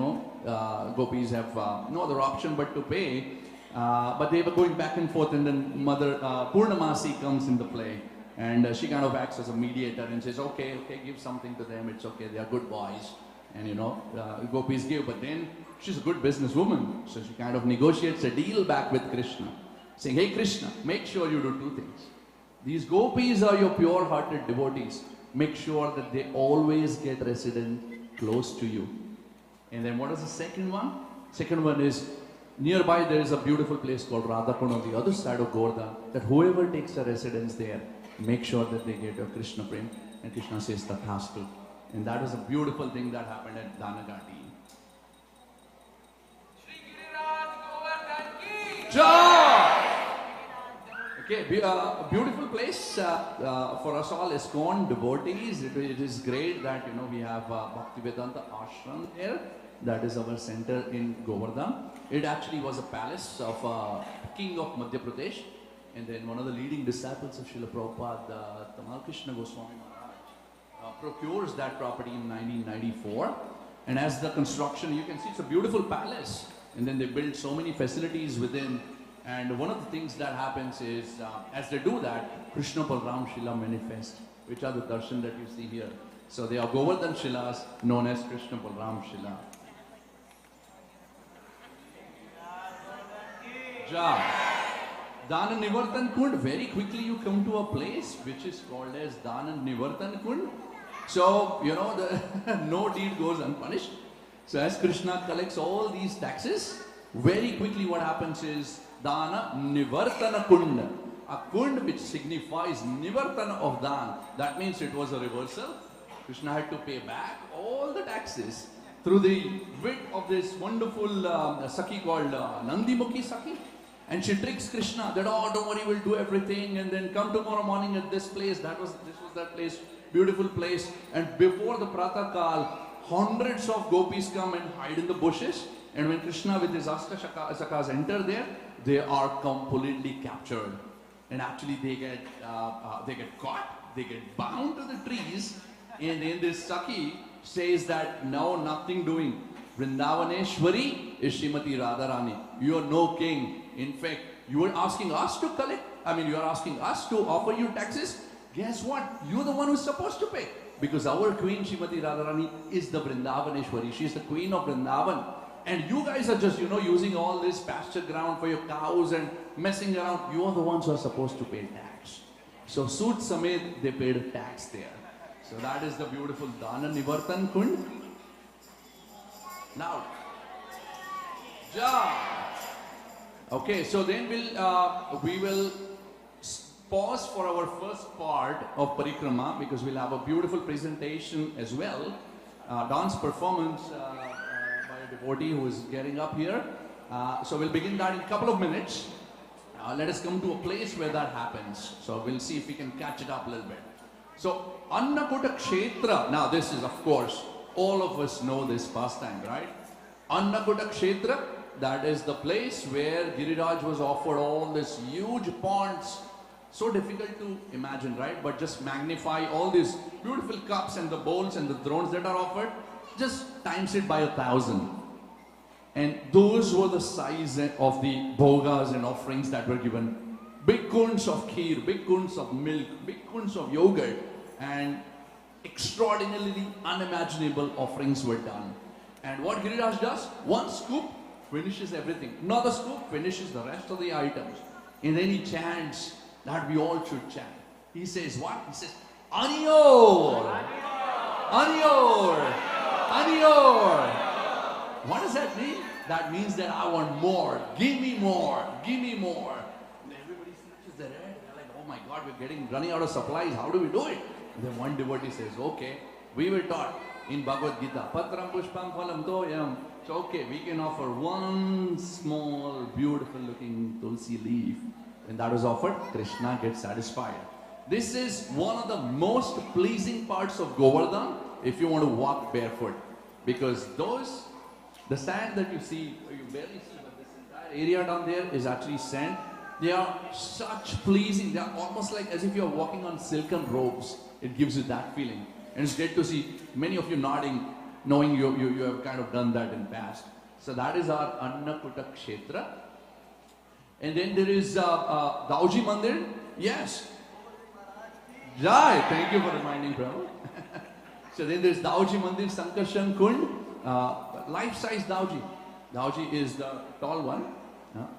gopis have no other option but to pay. But they were going back and forth, and then Mother Purnamasi comes into play, and she kind of acts as a mediator and says, okay, give something to them, it's okay, they are good boys. And gopis give, but then she's a good businesswoman, so she kind of negotiates a deal back with Krishna, saying, hey Krishna, make sure you do 2 things. These gopis are your pure-hearted devotees. Make sure that they always get resident close to you. And then what is the second one? Second one is, nearby there is a beautiful place called Radhakund on the other side of Govardhan, that whoever takes a residence there, make sure that they get your Krishna Prem. And Krishna says, Tathastu. And that was a beautiful thing that happened at Dhanagati. Jai! Okay, beautiful place for us all ISKCON devotees. It is great that we have Bhaktivedanta Ashram there. That is our center in Govardhan. It actually was a palace of king of Madhya Pradesh, and then one of the leading disciples of Srila Prabhupada, Tamal Krishna Goswami Maharaj, procures that property in 1994. And as the construction, you can see it's a beautiful palace, and then they built so many facilities within. And one of the things that happens is, as they do that, Krishna Balram Shila manifest, which are the darshan that you see here. So they are Govardhan Shilas known as Krishna Balram Shila. Ja. Dana Nivartan Kund, very quickly you come to a place which is called as Dana Nivartan Kund. So, no deed goes unpunished. So as Krishna collects all these taxes, very quickly what happens is, Dana Nivartana Kund, a kund which signifies Nivartana of Dan. That means it was a reversal. Krishna had to pay back all the taxes through the wit of this wonderful Sakhi called Nandimukhi Sakhi. And she tricks Krishna that, oh, don't worry, we'll do everything, and then come tomorrow morning at this place. This was that place, beautiful place. And before the Pratah Kal, hundreds of gopis come and hide in the bushes. And when Krishna with his Sakhas enter there, they are completely captured, and actually they get caught, they get bound to the trees, and then this Sakhi says that now nothing doing. Vrindavaneshwari is Srimati Radharani. You are no king. In fact, you are asking us to collect. You are asking us to offer you taxes. Guess what? You are the one who is supposed to pay, because our queen Srimati Radharani is the Vrindavaneshwari. She is the queen of Vrindavan. And you guys are just, using all this pasture ground for your cows and messing around. You are the ones who are supposed to pay tax. So, Sood Samed, they paid tax there. So, that is the beautiful Dana Nivartan Kund. Now, Ja. Okay, so then we will pause for our first part of Parikrama, because we'll have a beautiful presentation as well. Dance performance. Devotee who is getting up here. So we'll begin that in a couple of minutes. Let us come to a place where that happens. So we'll see if we can catch it up a little bit. So Annakuta Kshetra. Now this is, of course, all of us know this pastime, right? Annakuta Kshetra, that is the place where Giriraj was offered all these huge ponds. So difficult to imagine, right? But just magnify all these beautiful cups and the bowls and the thrones that are offered. Just times it by 1,000. And those were the size of the bhogas and offerings that were given. Big kunds of kheer, big kunds of milk, big kunds of yogurt, and extraordinarily unimaginable offerings were done. And what Giriraj does, one scoop finishes everything. Another scoop finishes the rest of the items. And then he chants that we all should chant. He says what? He says, Aniyor! Aniyor! Aniyor! What does that mean? That means that I want more. Give me more. Give me more. And everybody snatches their head. They're like, oh my God, we're running out of supplies. How do we do it? And then one devotee says, okay, we were taught in Bhagavad Gita, Patram Pushpam Phalam Toyam. So okay, we can offer one small, beautiful looking tulsi leaf. When that is offered, Krishna gets satisfied. This is one of the most pleasing parts of Govardhan if you want to walk barefoot. Because the sand that you see, or you barely see, but this entire area down there is actually sand. They are such pleasing, they are almost like as if you are walking on silken robes. It gives you that feeling. And it's great to see many of you nodding, knowing you have kind of done that in past. So that is our Annakuta Kshetra. And then there is Dauji Mandir. Yes. Jai, thank you for reminding, Prabhu. So then there's Dauji Mandir, Sankarshan Kund. Life-size Dauji. Dauji is the tall one.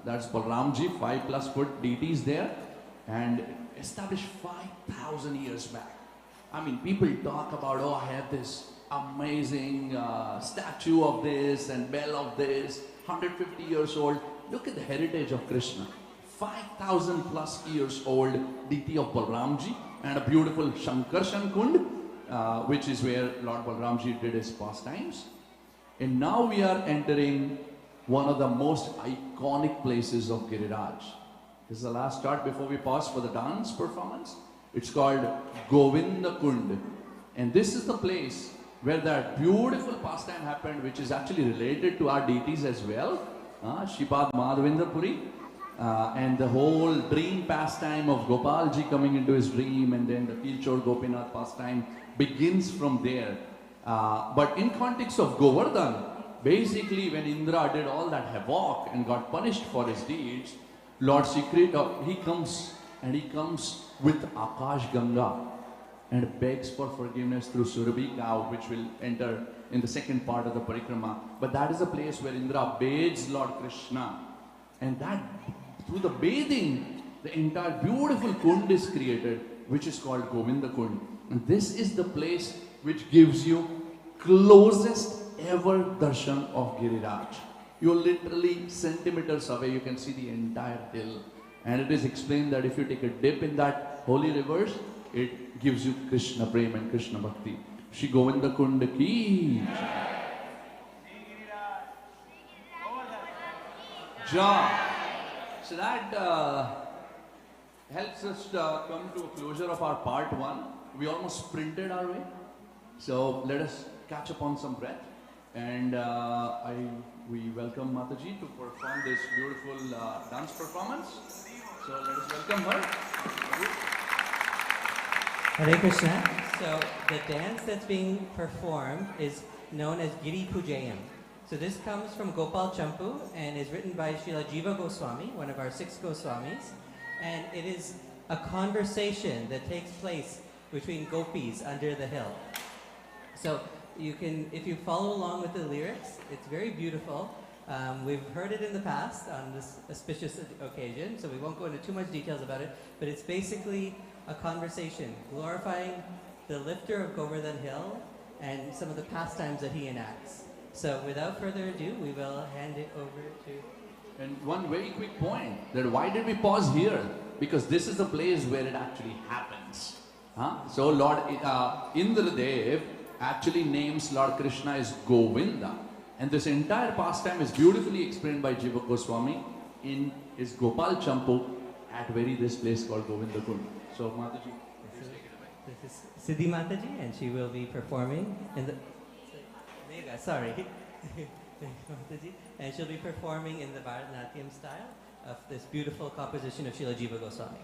That's Balramji, 5+ foot deities there. And established 5,000 years back. People talk about, oh, I have this amazing statue of this and bell of this, 150 years old. Look at the heritage of Krishna. 5,000+ years old deity of Balramji, and a beautiful Shankarshan Kund, which is where Lord Balramji did his pastimes. And now we are entering one of the most iconic places of Giriraj. This is the last chart before we pause for the dance performance. It's called Govinda Kund. And this is the place where that beautiful pastime happened, which is actually related to our deities as well. Shripad Madhavendra Puri. And the whole dream pastime of Gopalji coming into his dream, and then the Tilchor Gopinath pastime begins from there. But in context of Govardhan, basically when Indra did all that havoc and got punished for his deeds, Lord Shikrita, he comes with Akash Ganga and begs for forgiveness through Surabhi cow, which will enter in the second part of the parikrama. But that is a place where Indra bathes Lord Krishna, and that through the bathing, the entire beautiful kund is created, which is called Govinda Kund. And this is the place which gives you closest ever darshan of Giriraj. You're literally centimeters away, you can see the entire hill. And it is explained that if you take a dip in that holy rivers, it gives you Krishna Prem and Krishna Bhakti. Shri Govinda Kund ki Jai. So that helps us come to a closure of our part 1. We almost sprinted our way. So let us catch up on some breath. And we welcome Mataji to perform this beautiful dance performance. So let us welcome her. Hare Krishna. So the dance that's being performed is known as Giri Pujayam. So this comes from Gopal Champu and is written by Srila Jiva Goswami, one of our 6 Goswamis. And it is a conversation that takes place between gopis under the hill. So you can, if you follow along with the lyrics, it's very beautiful. We've heard it in the past on this auspicious occasion, so we won't go into too much details about it, but it's basically a conversation glorifying the lifter of Govardhan Hill and some of the pastimes that he enacts. So without further ado, we will hand it over to... And one very quick point, that why did we pause here? Because this is the place where it actually happens. So Lord Indradev actually names Lord Krishna as Govinda. And this entire pastime is beautifully explained by Jiva Goswami in his Gopal Champu at this place called Govinda Kund. So Mataji, please take it away. This is Siddhi Mataji, and she will be performing in the... Sorry. And she'll be performing in the Bharatanatyam style of this beautiful composition of Srila Jiva Goswami.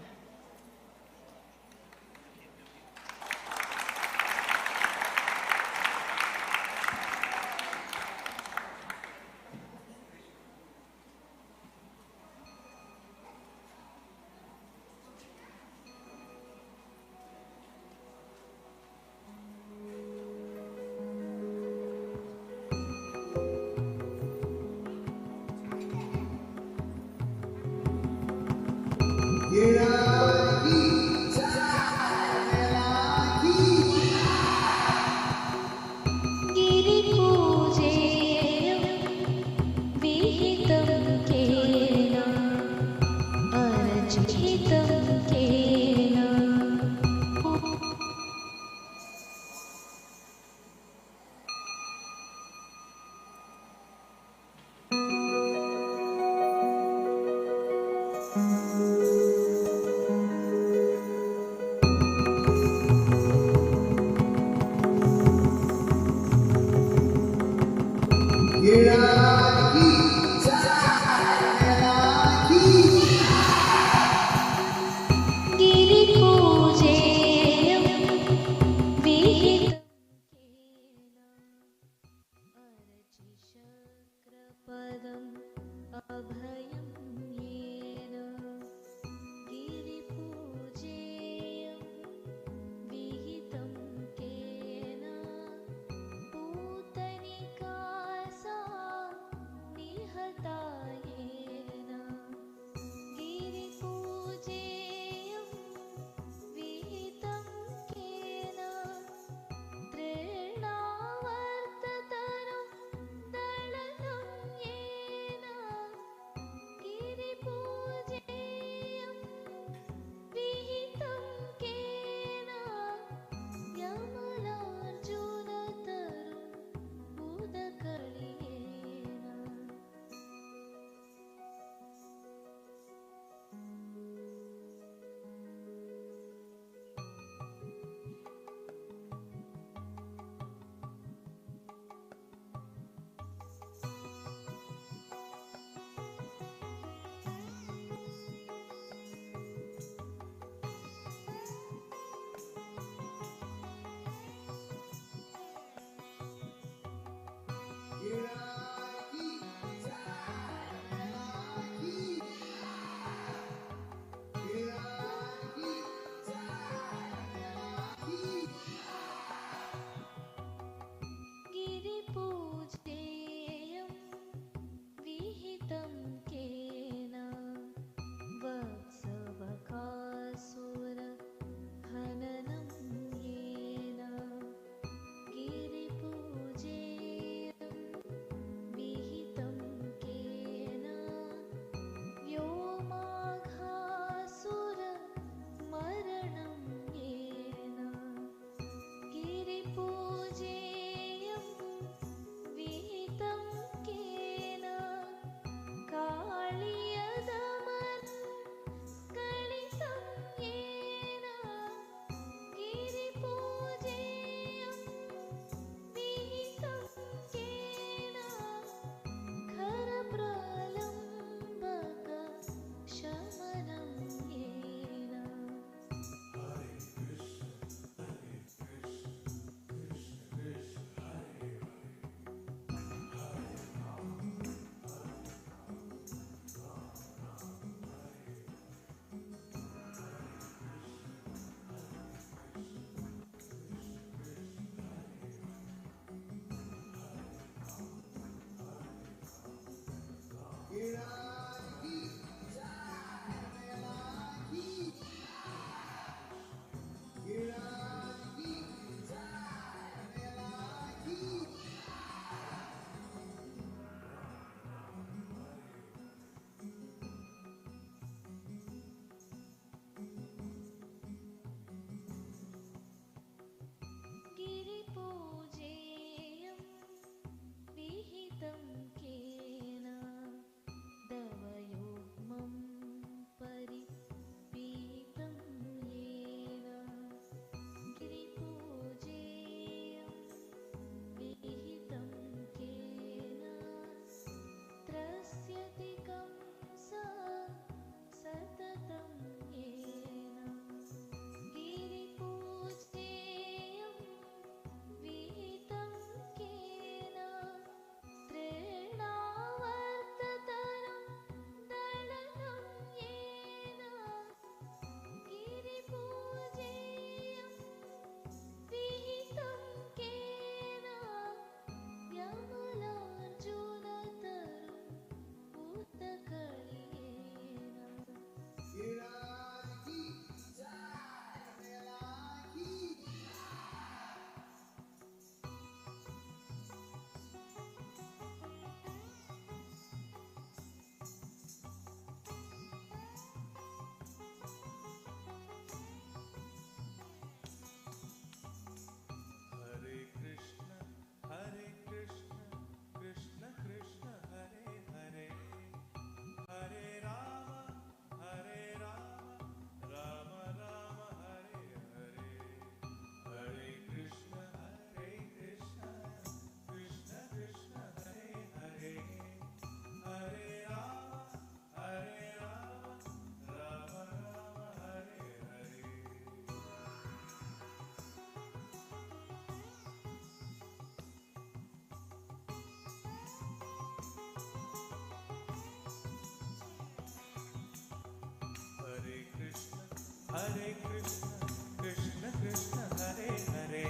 Hare Krishna, Krishna Krishna, Hare Hare,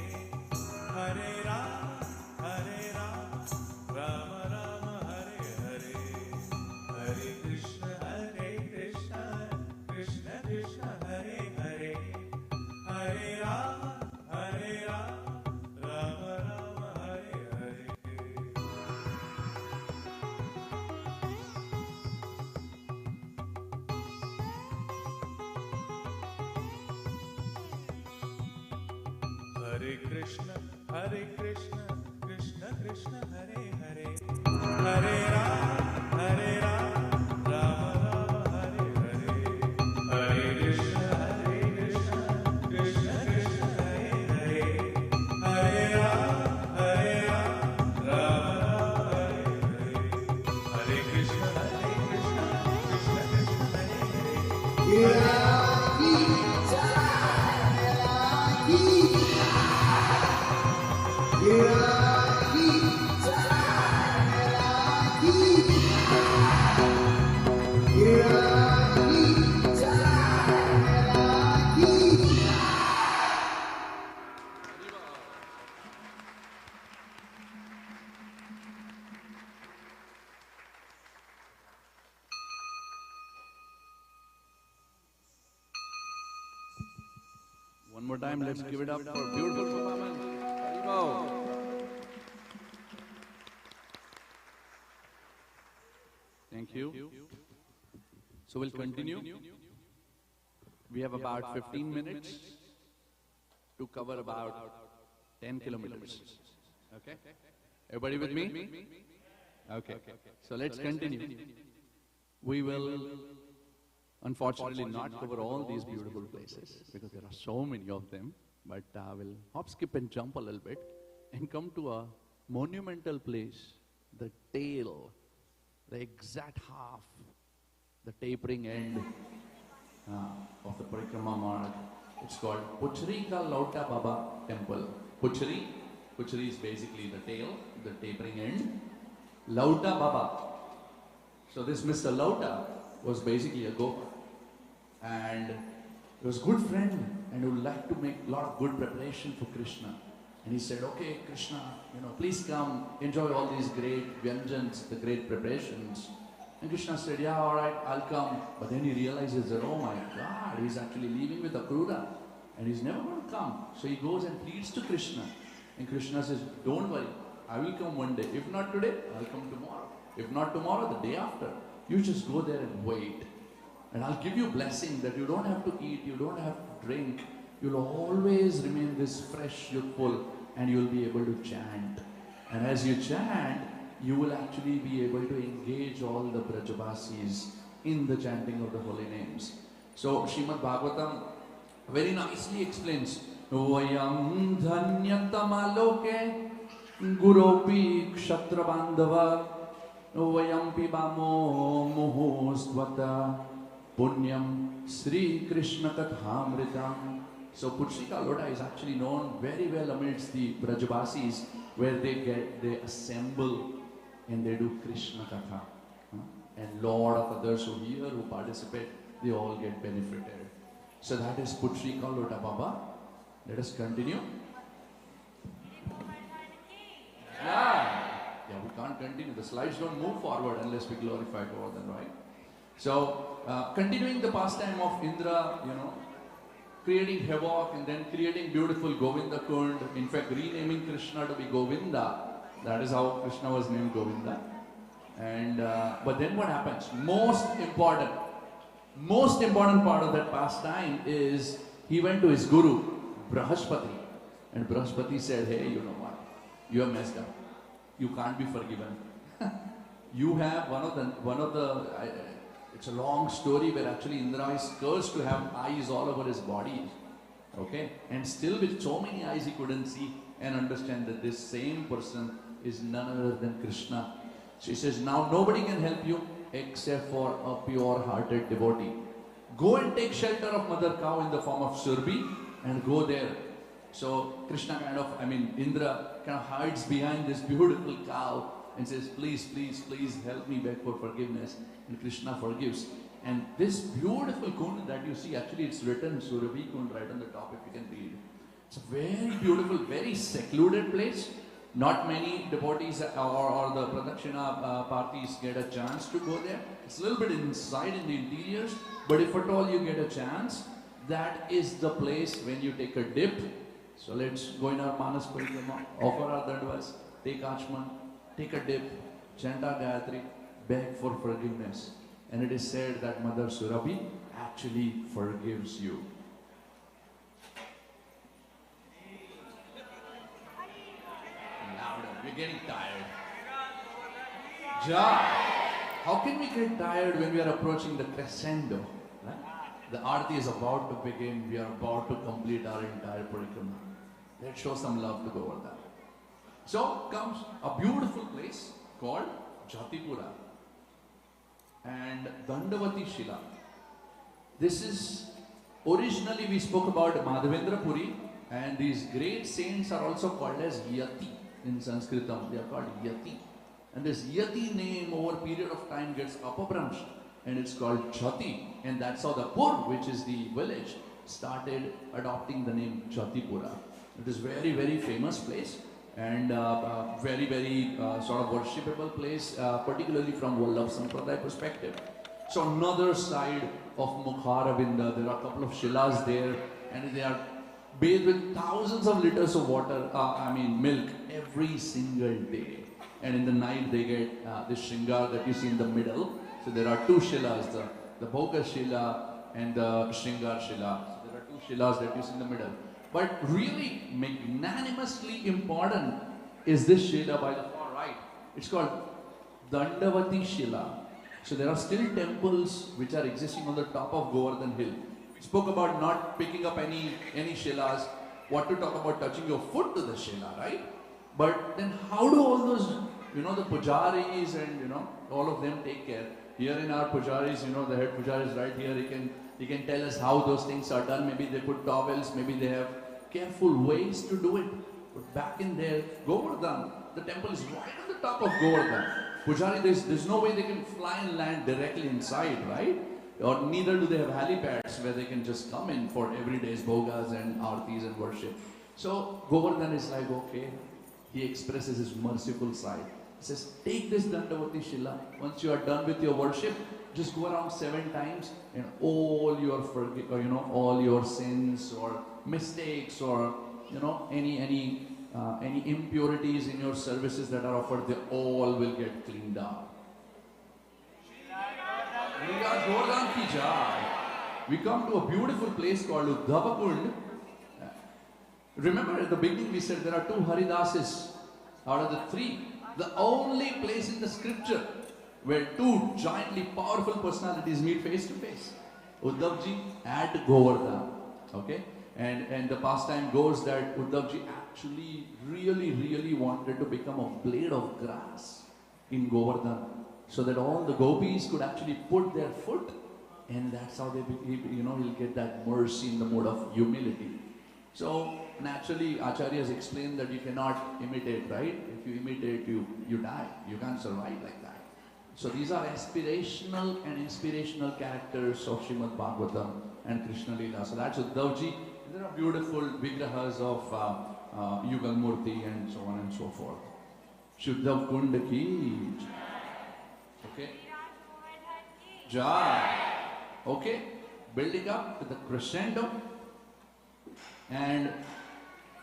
Hare Rama, Rama Rama, Hare Hare, Hare Krishna, Krishna Krishna, Hare Hare, Hare Rama, Rama Rama, Hare Hare. Hare Krishna, Krishna Krishna, Hare Hare, Hare Rama, Rama Rama, Hare Hare, Hare Krishna, Krishna Krishna, Hare Hare, Hare Rama, Rama Rama, Hare Hare, Hare Krishna, Krishna Krishna, Hare Hare. One more time, let's give it up for beautiful performance. Haribo. Thank you. So we'll continue. We have about 15 minutes to cover about 10 kilometers. Okay? Everybody with me? Okay. So let's continue. We will unfortunately not cover all these beautiful places because there are so many of them, but we'll hop, skip and jump a little bit and come to a monumental place, the tail, the exact half, the tapering end of the Parikrama mark. It's called Puchri Ka Lauta Baba Temple. Puchri is basically the tail, the tapering end. Lauta Baba. So this Mr. Lauta was basically a gopal, and he was a good friend and he would like to make a lot of good preparation for Krishna. And he said, okay, Krishna, please come, enjoy all these great vyanjans, the great preparations. And Krishna said, yeah, all right, I'll come. But then he realizes that, oh my God, he's actually leaving with Akrura and he's never going to come. So he goes and pleads to Krishna. And Krishna says, don't worry, I will come one day. If not today, I'll come tomorrow. If not tomorrow, the day after. You just go there and wait. And I'll give you a blessing that you don't have to eat, you don't have to drink. You'll always remain this fresh, youthful, and you'll be able to chant. And as you chant, you will actually be able to engage all the Brajavasis in the chanting of the holy names. So Srimad Bhagavatam very nicely explains, Vayam dhanyatamaloke guropi kshatra bandhava Vayam pibamo muhostvata punyam Sri Krishna kathamritam. So Puchri Lota is actually known very well amidst the Brajavasis, where they assemble and they do Krishna Katha. And lot of others who hear, who participate, they all get benefited. So that is Puchri Lota Baba. Let us continue. Yeah, we can't continue. The slides don't move forward unless we glorify Govardhan, right? So, continuing the pastime of Indra, creating havoc and then creating beautiful Govinda Kund, in fact renaming Krishna to be Govinda. That is how Krishna was named Govinda. And but then what happens? Most important part of that pastime is he went to his guru, Brahaspati. And Brahaspati said, hey, you know what? You have messed up. You can't be forgiven. You have one of the it's a long story where actually Indra is cursed to have eyes all over his body. Okay? And still with so many eyes he couldn't see and understand that this same person is none other than Krishna. So he says, now nobody can help you except for a pure-hearted devotee. Go and take shelter of Mother Cow in the form of Surbi and go there. So Krishna Indra kind of hides behind this beautiful cow and says, please, please, please help me beg for forgiveness. And Krishna forgives. And this beautiful kund that you see, actually it's written Surabhi Kund right on the top if you can read. It's a very beautiful, very secluded place. Not many devotees or the Pradakshina parties get a chance to go there. It's a little bit inside in the interiors, but if at all you get a chance, that is the place when you take a dip. So let's go in our Manas Parikrama, offer our Dandavas, take Achman, take a dip, chant our Gayatri, beg for forgiveness. And it is said that Mother Surabhi actually forgives you. Louder, we're getting tired. Jai. How can we get tired when we are approaching the crescendo? Right? The Aarti is about to begin. We are about to complete our entire parikrama. Let's show some love to Govardhan. So comes a beautiful place called Jatipura and Dandavati Shila. This is, originally we spoke about Madhavendra Puri, and these great saints are also called as Yati in Sanskritam. They are called Yati. And this Yati name over a period of time gets upabramshed and it's called Jati. And that's how the Pur, which is the village, started adopting the name Jatipura. It is very, very famous place and very, very sort of worshipable place, particularly from Vallabh Sampradaya perspective. So another side of Mukharavinda, there are a couple of Shilas there, and they are bathed with thousands of liters of water, milk every single day. And in the night they get this Shringar that you see in the middle. So there are two Shilas, the Bhoga Shila and the Shringar Shila. So there are two Shilas that you see in the middle. But really magnanimously important is this Shila by the far right. It's called Dandavati Shila. So there are still temples which are existing on the top of Govardhan Hill. We spoke about not picking up any Shilas. What to talk about touching your foot to the Shila, right? But then how do all those, the pujaris and, all of them take care? Here in our pujaris, the head pujaris right here, he can tell us how those things are done. Maybe they put towels, maybe they have careful ways to do it. But back in there, Govardhan, the temple is right on the top of Govardhan. Pujari, there's no way they can fly and land directly inside, right? Or neither do they have helipads where they can just come in for everyday's bhogas and aartis and worship. So Govardhan is like, okay, he expresses his merciful side. He says, take this Dandavati Shila. Once you are done with your worship, just go around 7 times and all your all your sins or mistakes or any impurities in your services that are offered, they all will get cleaned up. We come to a beautiful place called Uddhavakund. Remember at the beginning we said there are 2 Haridases out of the 3. The only place in the scripture where 2 giantly powerful personalities meet face to face. Uddhavji at Govardhan. Okay? And the pastime goes that Uddhavji actually really wanted to become a blade of grass in Govardhan, so that all the gopis could actually put their foot, and that's how he'll get that mercy in the mode of humility. So naturally Acharyas explained that you cannot imitate, right? If you imitate, you die. You can't survive like that. So these are aspirational and inspirational characters of Srimad Bhagavatam and Krishna Leela. So that's Uddhavji. There are beautiful vigrahas of Yugal Murti and so on and so forth. Shuddhav Kund ki. Okay. Jai. Okay. Building up to the crescendo and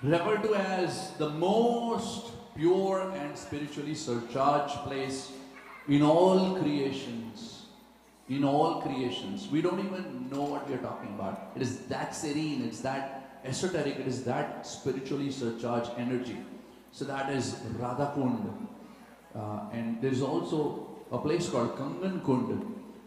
referred to as the most pure and spiritually surcharged place in all creations. In all creations. We don't even know what we are talking about. It is that serene, it's that esoteric, it is that spiritually surcharged energy. So that is Radhakund. And there is also a place called Kangan Kund.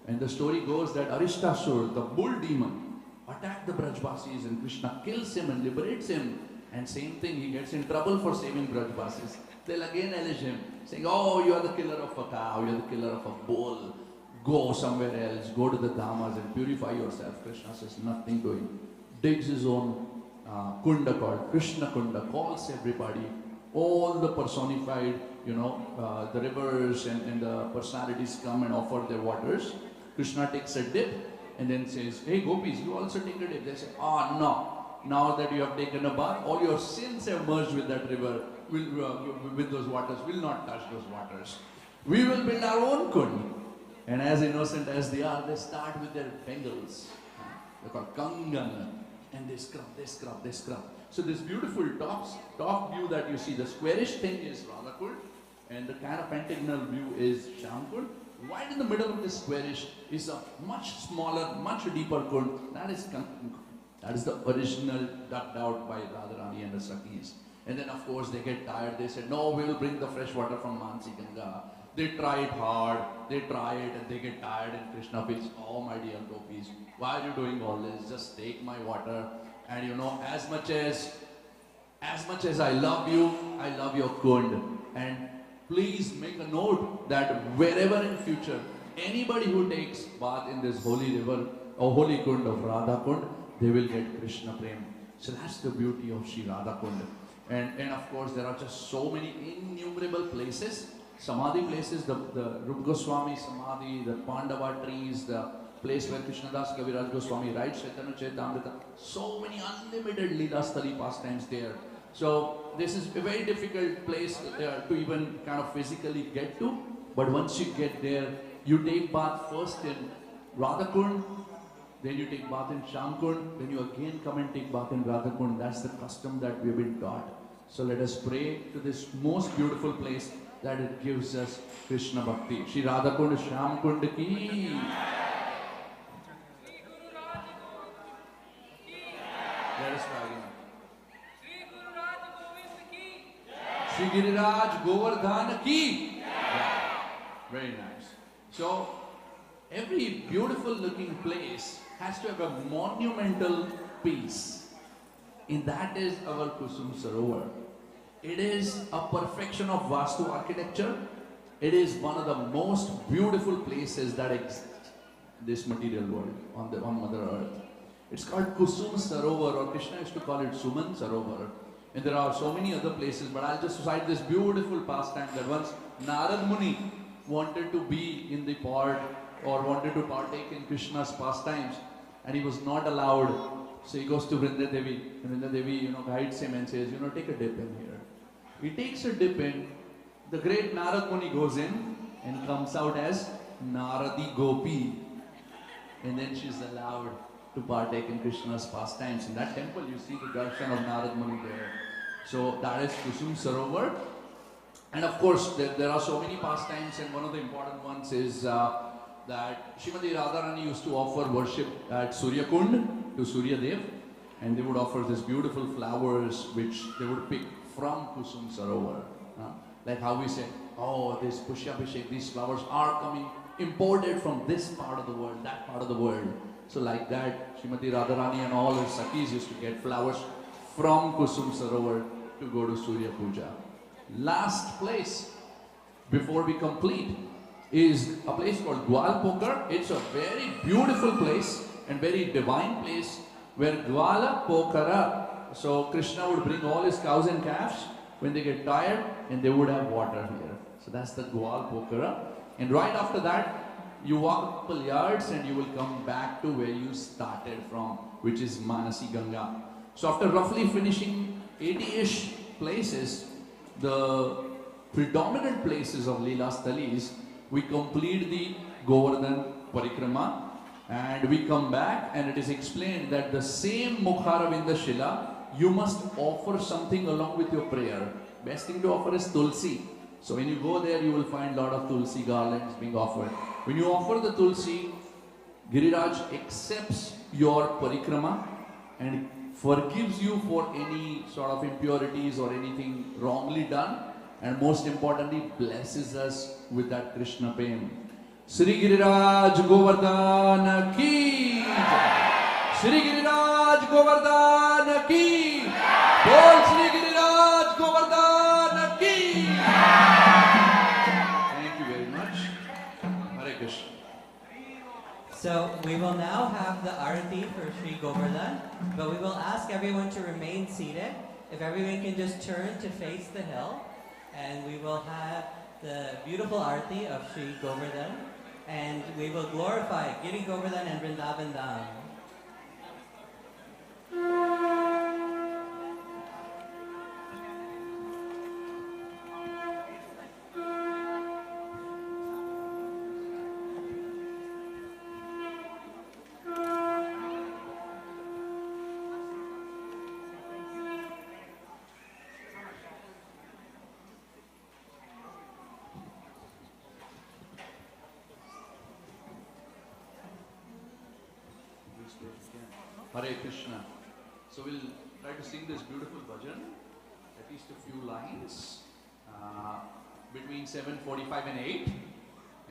And the story goes that Arishtasur, the bull demon, attacked the Brajbasis and Krishna kills him and liberates him. And same thing, he gets in trouble for saving Brajbasis. They'll again allege him, saying, oh, you are the killer of a cow, you are the killer of a bull. Go somewhere else, go to the Dhamas and purify yourself. Krishna says nothing to him. Digs his own kunda called Krishna Kunda, calls everybody, all the personified, the rivers and the personalities come and offer their waters. Krishna takes a dip and then says, hey gopis, you also take a dip. They say, oh no. Now that you have taken a bath, all your sins have merged with that river, with those waters, will not touch those waters. We will build our own kund. And as innocent as they are, they start with their bangles. They're called Kangan. And they scrub, they scrub, they scrub. So this beautiful top view that you see, the squarish thing is Radhakund, and the kind of pentagonal view is Shyamkund. Right in the middle of this squarish is a much smaller, much deeper kund. That is Kangan. That is the original ducked out by Radharani and the Sakis. And then of course they get tired. They said, no, we will bring the fresh water from Mansi Ganga. They try it hard, they try it and they get tired, and Krishna feels, oh my dear gopis, why are you doing all this? Just take my water. And you know, as much as I love your kund. And please make a note that wherever in future, anybody who takes bath in this holy river or holy kund of Radha Kund, they will get Krishna Prem. So that's the beauty of Sri Radha Kund. And of course there are just so many innumerable places. Samadhi places, the Rup Goswami Samadhi, the Pandava trees, the place where Krishnadas Kaviraj Goswami writes Chaitanya Charitamrita. So many unlimited Leela Stali pastimes there. So this is a very difficult place to even kind of physically get to. But once you get there, you take bath first in Radhakund, then you take bath in Shyamkund, then you again come and take bath in Radhakund. That's the custom that we've been taught. So let us pray to this most beautiful place that it gives us Krishna Bhakti. Shri Radhakund Shyamkund ki. Let us try again. Shri Giriraj Govardhan ki. Yeah. Very nice. So every beautiful looking place has to have a monumental piece. And that is our Kusum Sarovar. It is a perfection of Vastu architecture. It is one of the most beautiful places that exist in this material world, on Mother Earth. It's called Kusum Sarovar, or Krishna used to call it Suman Sarovar. And there are so many other places, but I'll just cite this beautiful pastime that once Narad Muni wanted to be in the part or wanted to partake in Krishna's pastimes, and he was not allowed. So he goes to Vrinda Devi, and Vrinda Devi, guides him and says, take a dip in here. He takes a dip in. The great Narad Muni goes in and comes out as Naradi Gopi, and then she's allowed to partake in Krishna's pastimes. In that temple, you see the darshan of Narad Muni there. So that is Kusum Sarovar. And of course, there are so many pastimes, and one of the important ones is that Srimati Radharani used to offer worship at Surya Kund to Surya Dev, and they would offer these beautiful flowers which they would pick from Kusum Sarovar. Like how we say, oh, this Pushyabhishek, these flowers are coming imported from this part of the world, that part of the world. So like that, Srimati Radharani and all her Sakis used to get flowers from Kusum Sarovar to go to Surya Puja. Last place, before we complete, is a place called Gwal Pokar. It's a very beautiful place and very divine place where Gwala Pokara, so Krishna would bring all his cows and calves when they get tired, and they would have water here. So that's the Gwal Pokara. And right after that, you walk a couple yards and you will come back to where you started from, which is Manasi Ganga. So after roughly finishing 80-ish places, the predominant places of Leela Stalis, we complete the Govardhan Parikrama, and we come back, and it is explained that the same Mukharavinda Shila, you must offer something along with your prayer. Best thing to offer is Tulsi. So when you go there, you will find a lot of Tulsi garlands being offered. When you offer the Tulsi, Giriraj accepts your Parikrama and forgives you for any sort of impurities or anything wrongly done, and most importantly, blesses us with that Krishna Prem. Shri Giriraj Govardhan ki Jai. Shri Giriraj Govardhan ki. Bol Shri Giriraj Govardhan ki. Thank you very much. Hare Krishna. So we will now have the Arati for Sri Govardhan, but we will ask everyone to remain seated. If everyone can just turn to face the hill, and we will have the beautiful Arati of Sri Govardhan. and we will glorify Giri Govardhan and Vrindavan Dham. Hare Krishna. So we'll try to sing this beautiful bhajan, at least a few lines, between 7:45 and 8.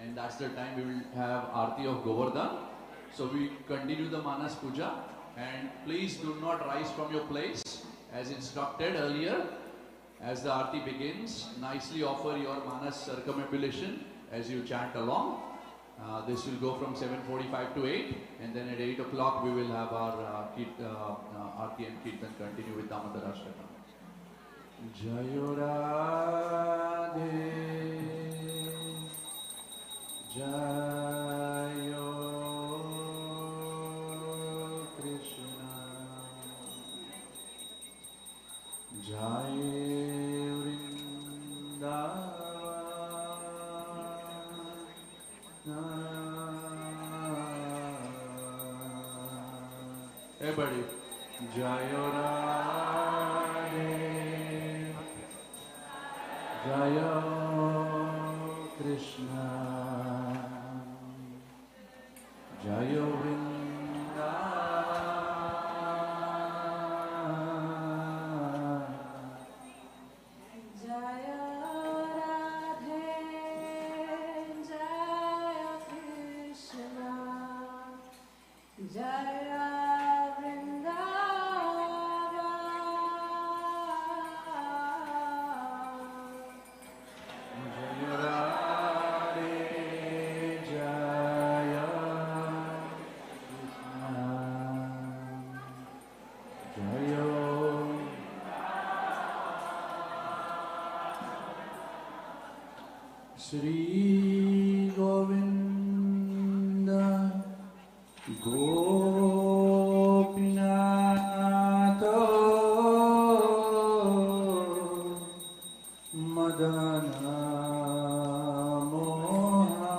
And that's the time we will have Aarti of Govardhan. So we continue the Manas Puja. And please do not rise from your place as instructed earlier. As the Aarti begins, nicely offer your Manas circumambulation as you chant along. This will go from 7:45 to 8, and then at 8 o'clock we will have our Aarti and Kirtan continue with Damodar Ashtakam. Jayo Radhe, Jayo Krishna, Jai Vrindavan. Everybody, Jayo Radhe, Jayo Krishna, Jayo Vrindavan. Jaya Radhe, Jaya Krishna, Jaya Shri Govinda Gopinato Madana Moha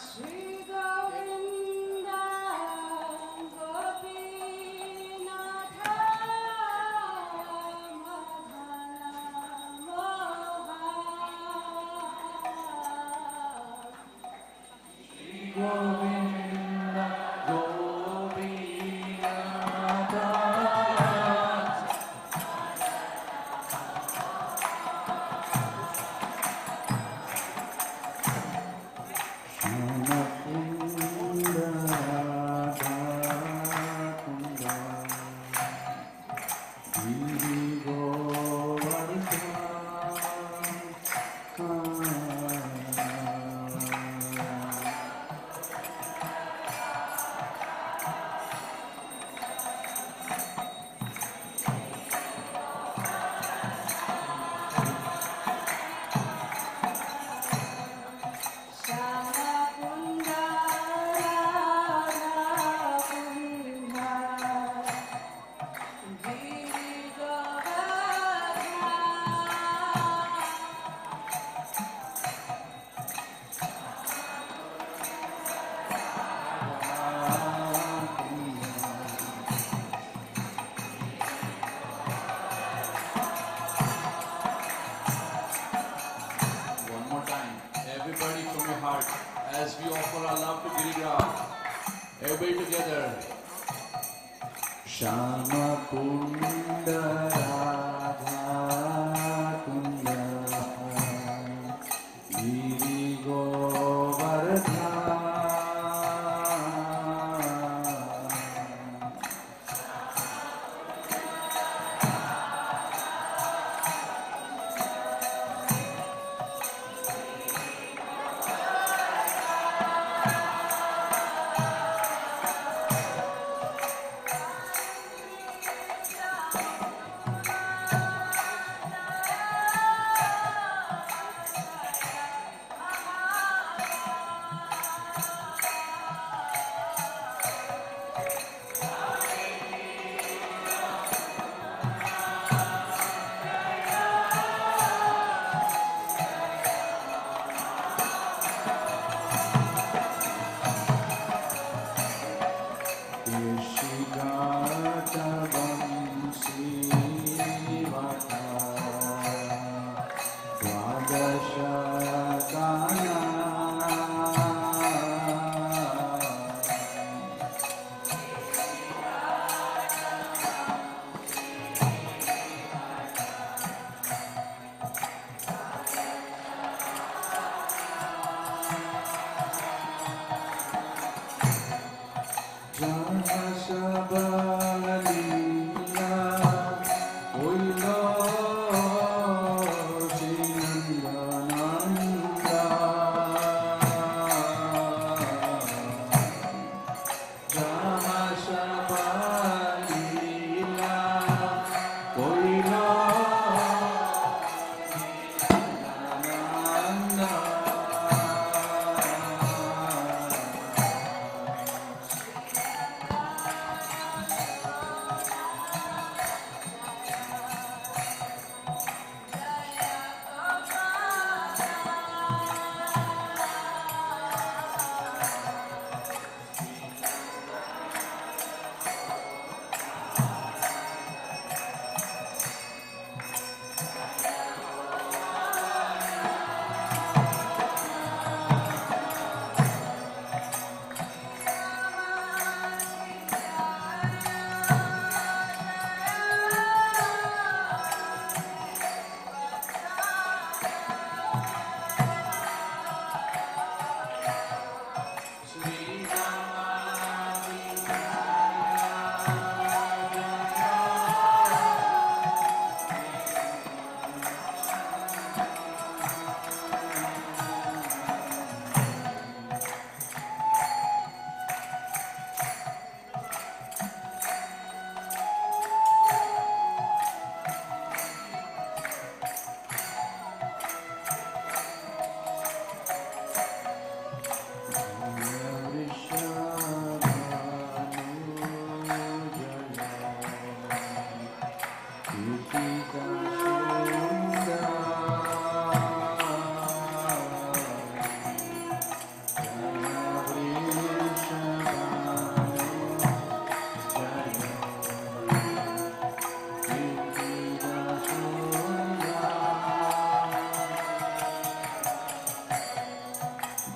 Shri Govinda Gopinatha Madhana Moha Govinda Gopinath Shanakunda Radha Giri Shanakunda Radha Giri One more time, everybody from your heart, as we offer our love to Giriraj. Everybody together. Shama Kunda Radha Kunda Giri Govardhan.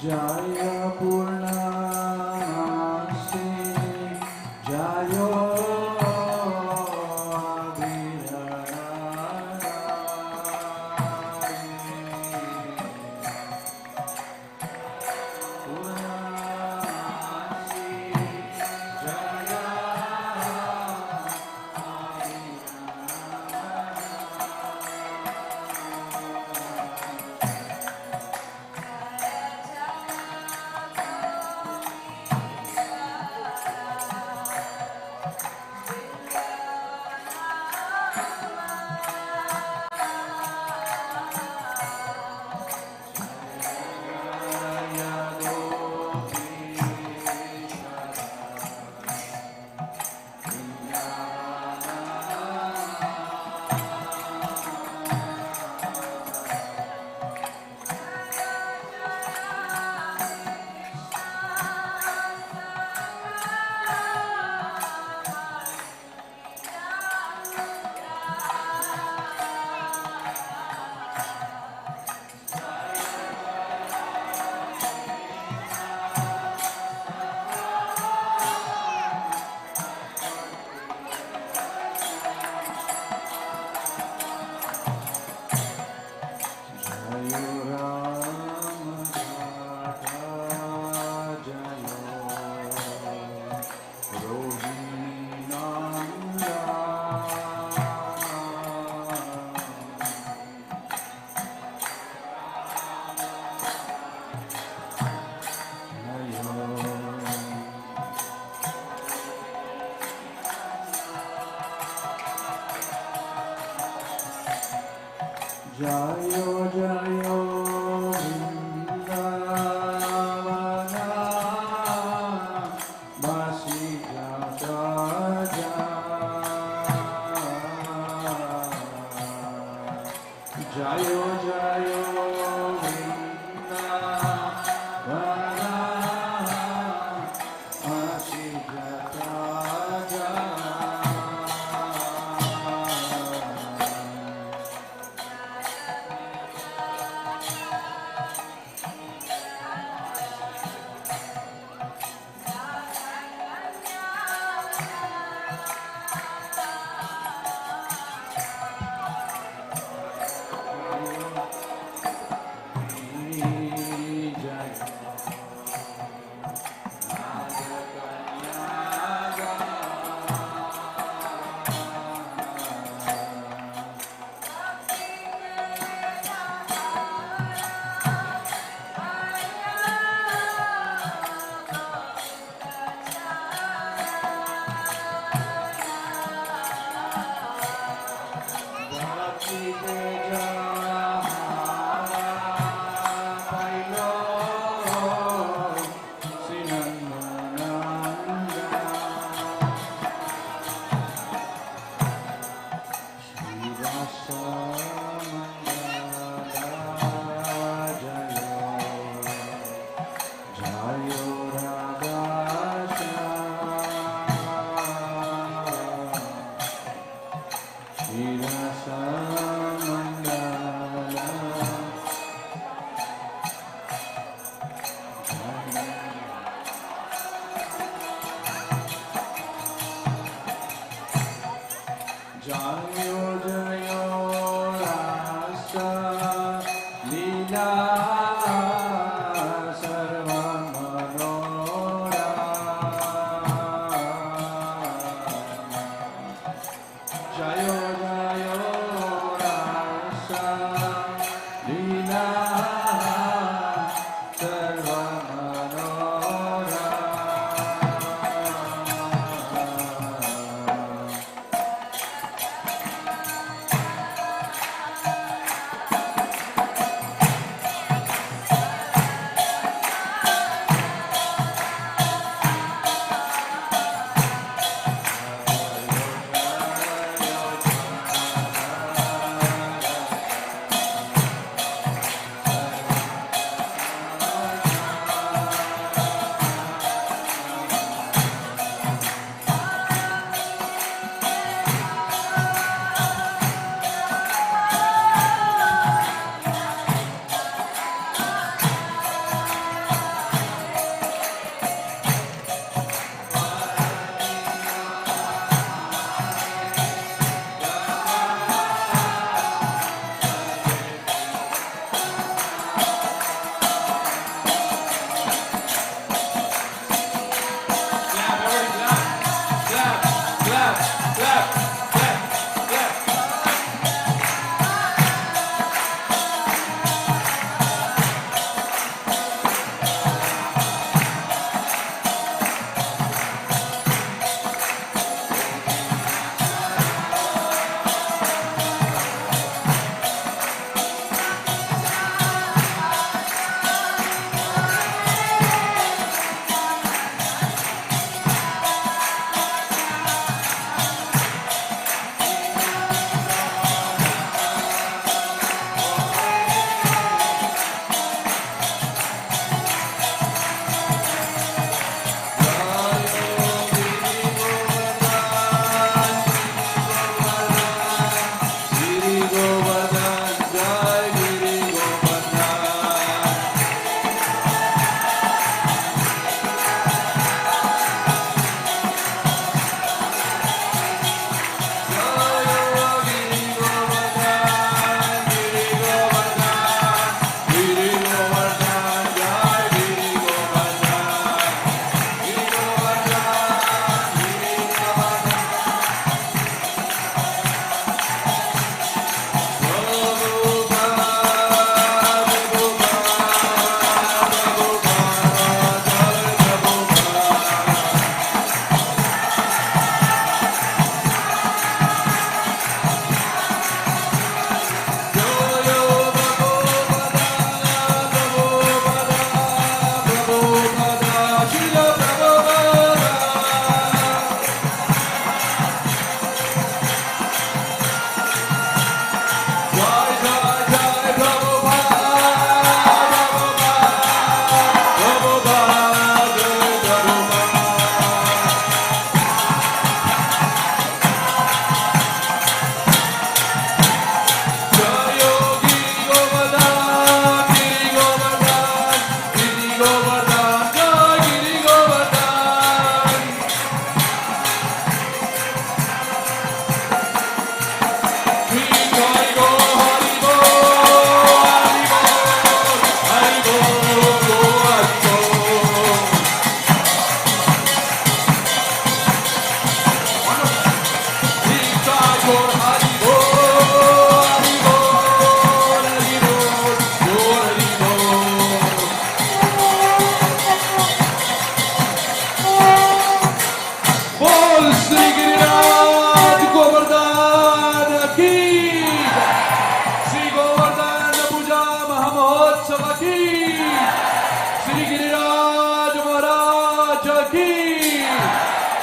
Jaya Purnamasi Jayo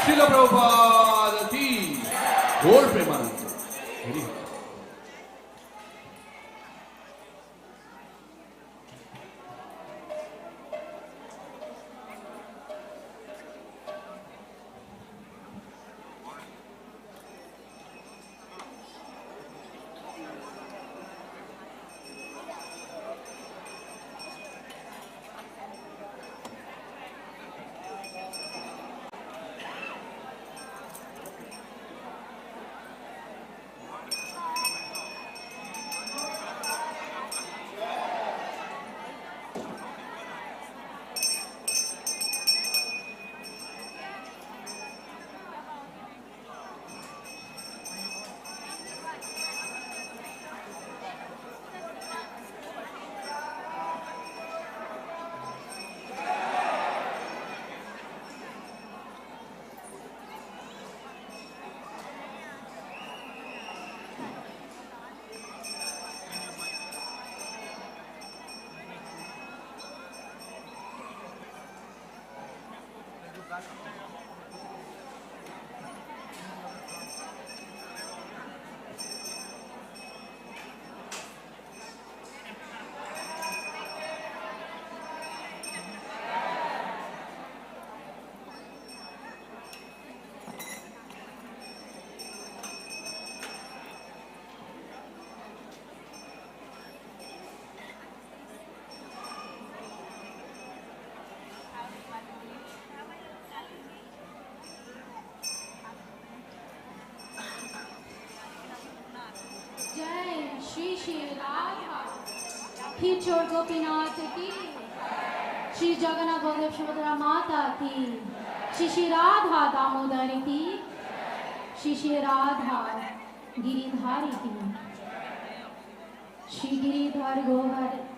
Srila Prabhupada ki. Gaur Premanand. Very good. जय श्री श्री राधा किशोर गोपीनाथ की, श्री जगन्नाथ बलदेव सुभद्रा माता की, श्री श्री राधा दामोदरी की, श्री श्री राधा गिरिधारी की, श्री गिरिधर गोवर्धन की।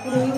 Ru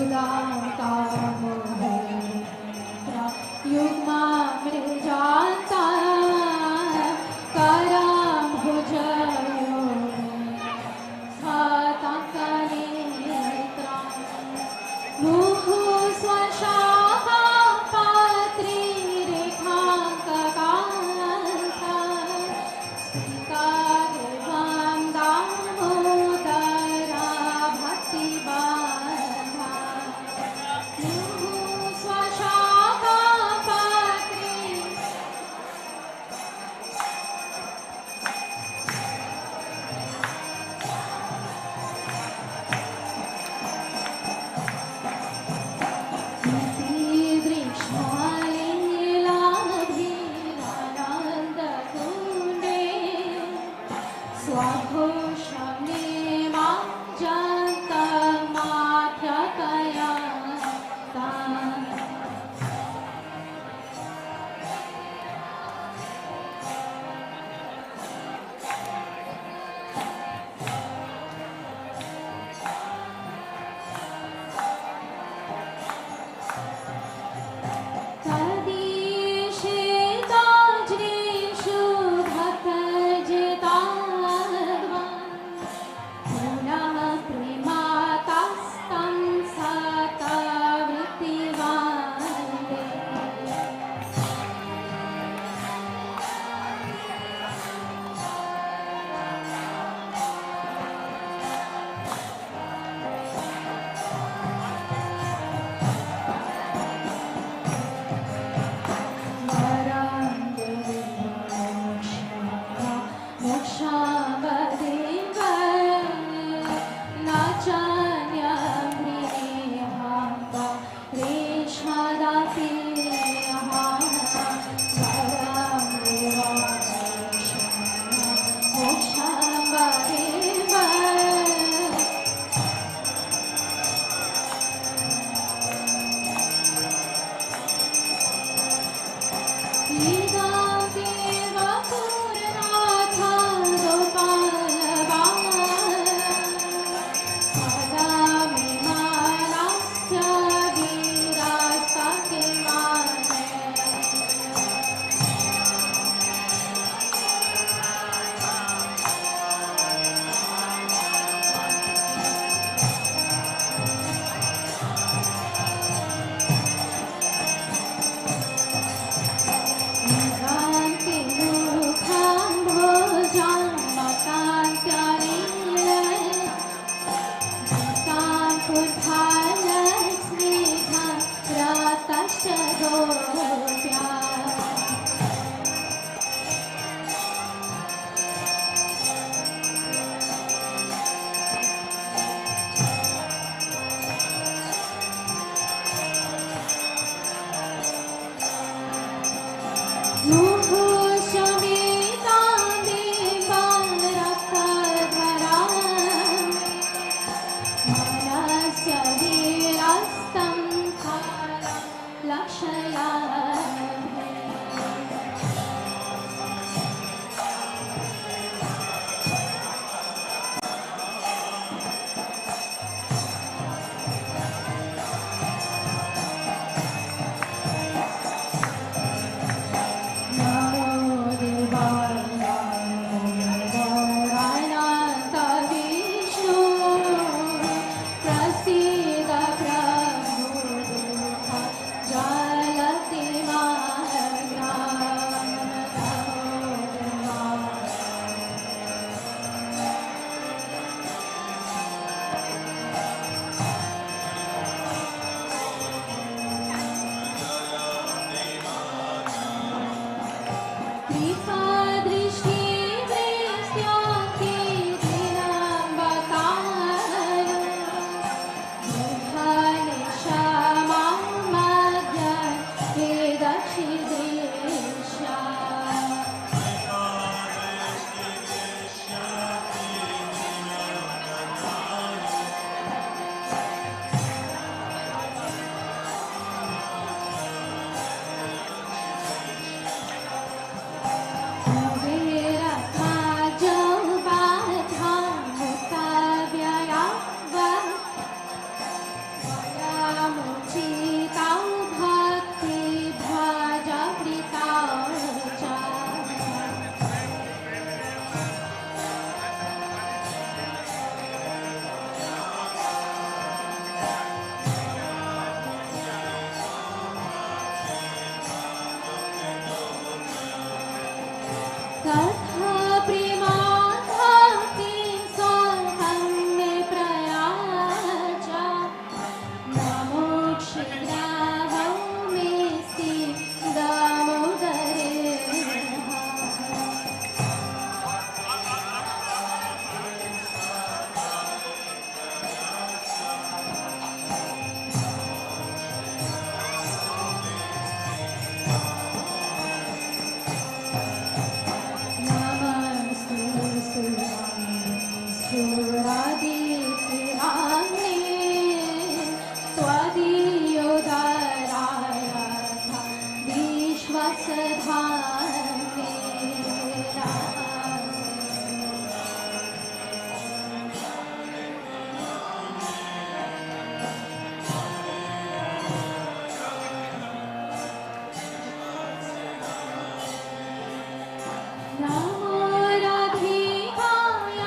नमो राधिकाय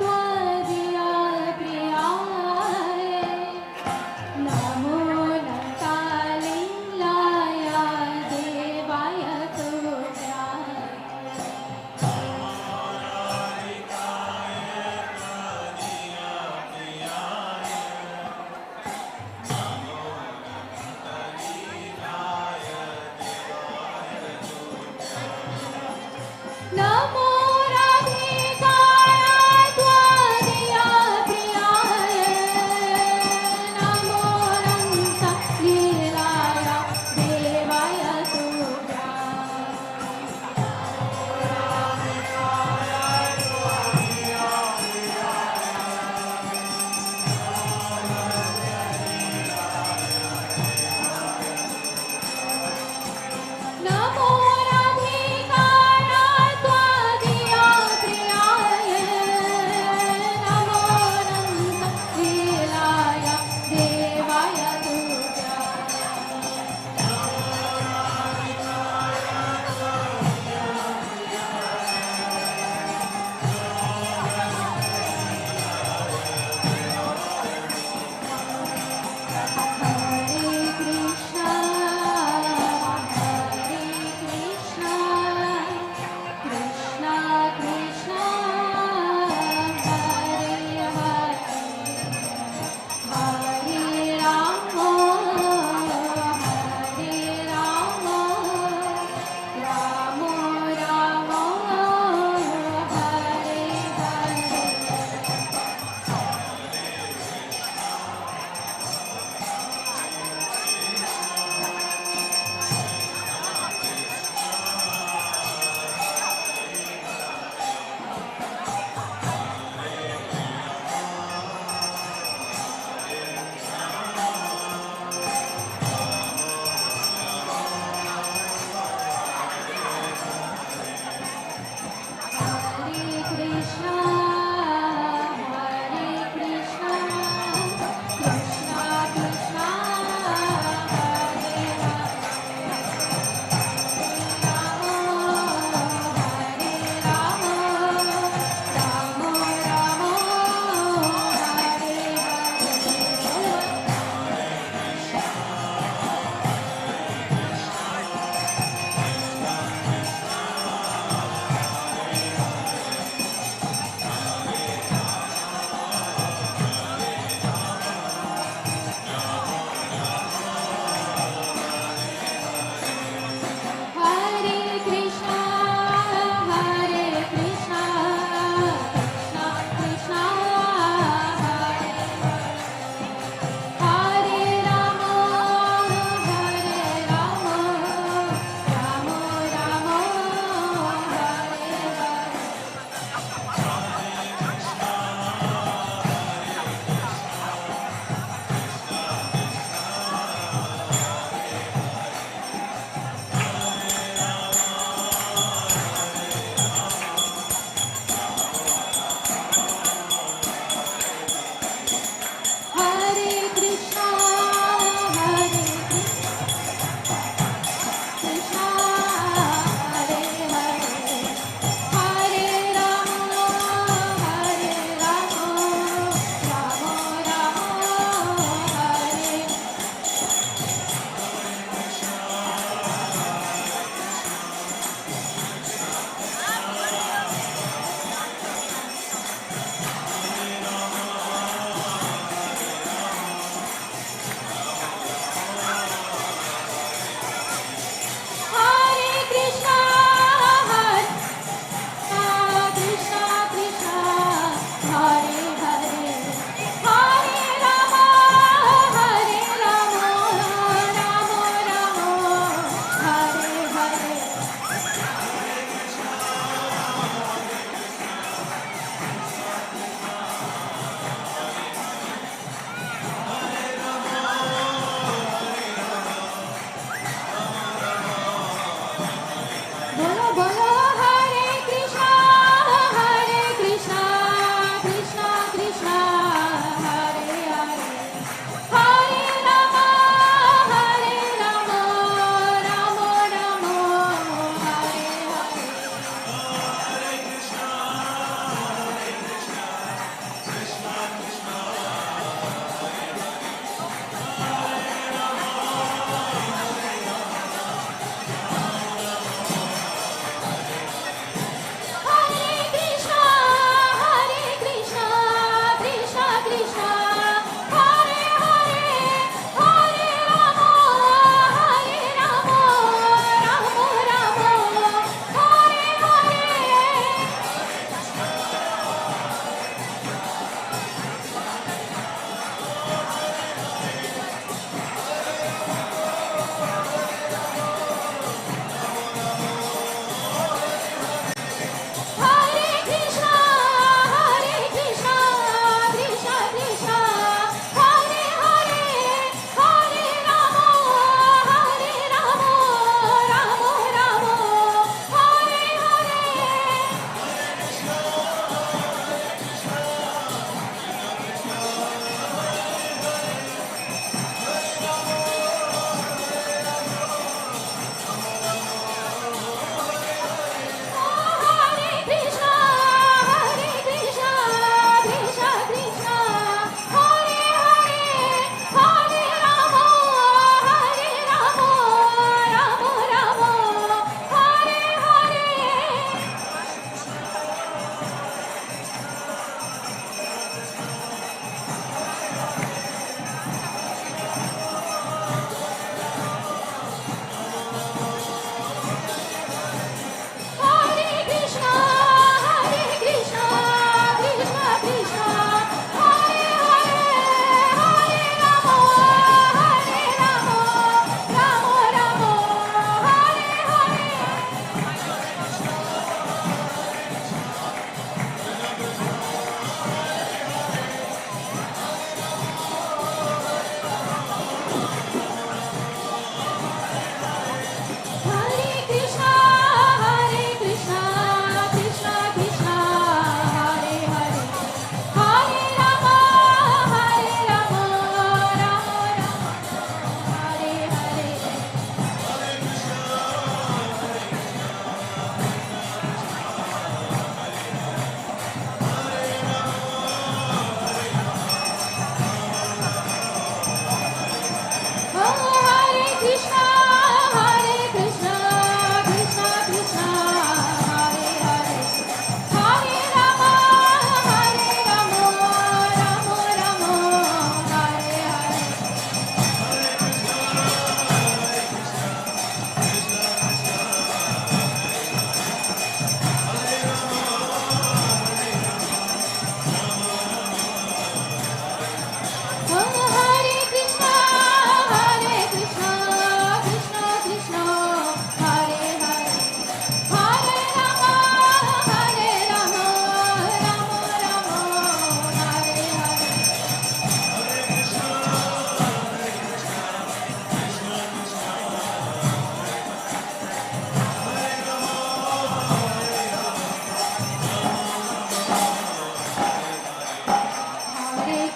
त्वदीय प्रियाय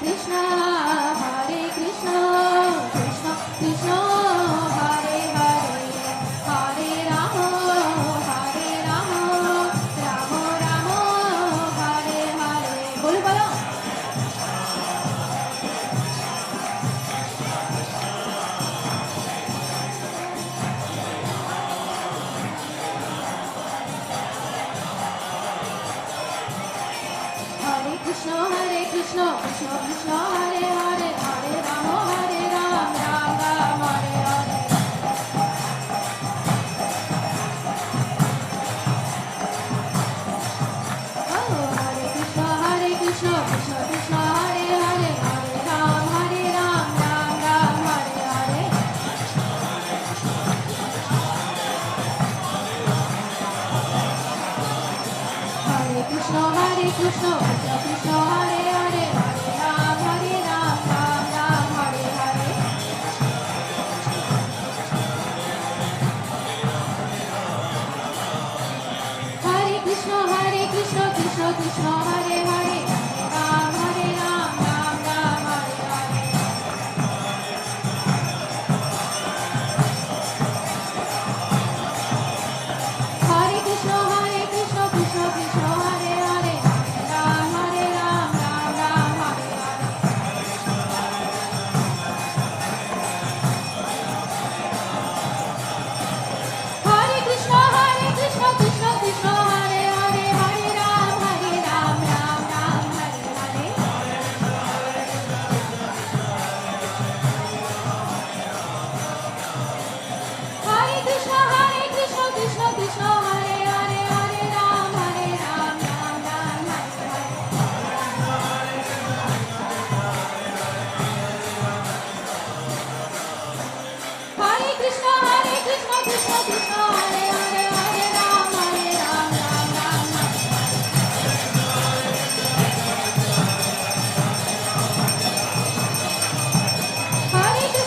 Krishna, Krishna Krishna, Hare Hare, Hare Rama, Rama Rama, Hare Hare. बोलो बोलो. Hare Krishna, Krishna Krishna, Hare Hare, Hare Rama, Ram Ram, Hare Hare. Oh, Hare Krishna, Krishna Krishna, Hare Hare, Hare Ram, Ram Ram, Hare Hare. Hare Krishna, Krishna Krishna, Hare Hare, Hare Ram, Ram Ram, Hare Hare. Hare Krishna, Krishna Krishna, Hare Hare, Hare Ram, Ram Ram, Hare Hare. Hare Krishna, Krishna Krishna, Hare Hare, Hare Ram, Ram Ram, Hare Hare. Hare Krishna, Krishna Krishna, Hare Hare, Hare Ram, Ram Ram, Hare Hare. Hare Krishna, Krishna Krishna, Hare Hare, Hare Ram, Ram Ram, Hare Hare. Hare Krishna, Krishna Krishna, Hare Hare, Hare Ram, Ram Ram, Hare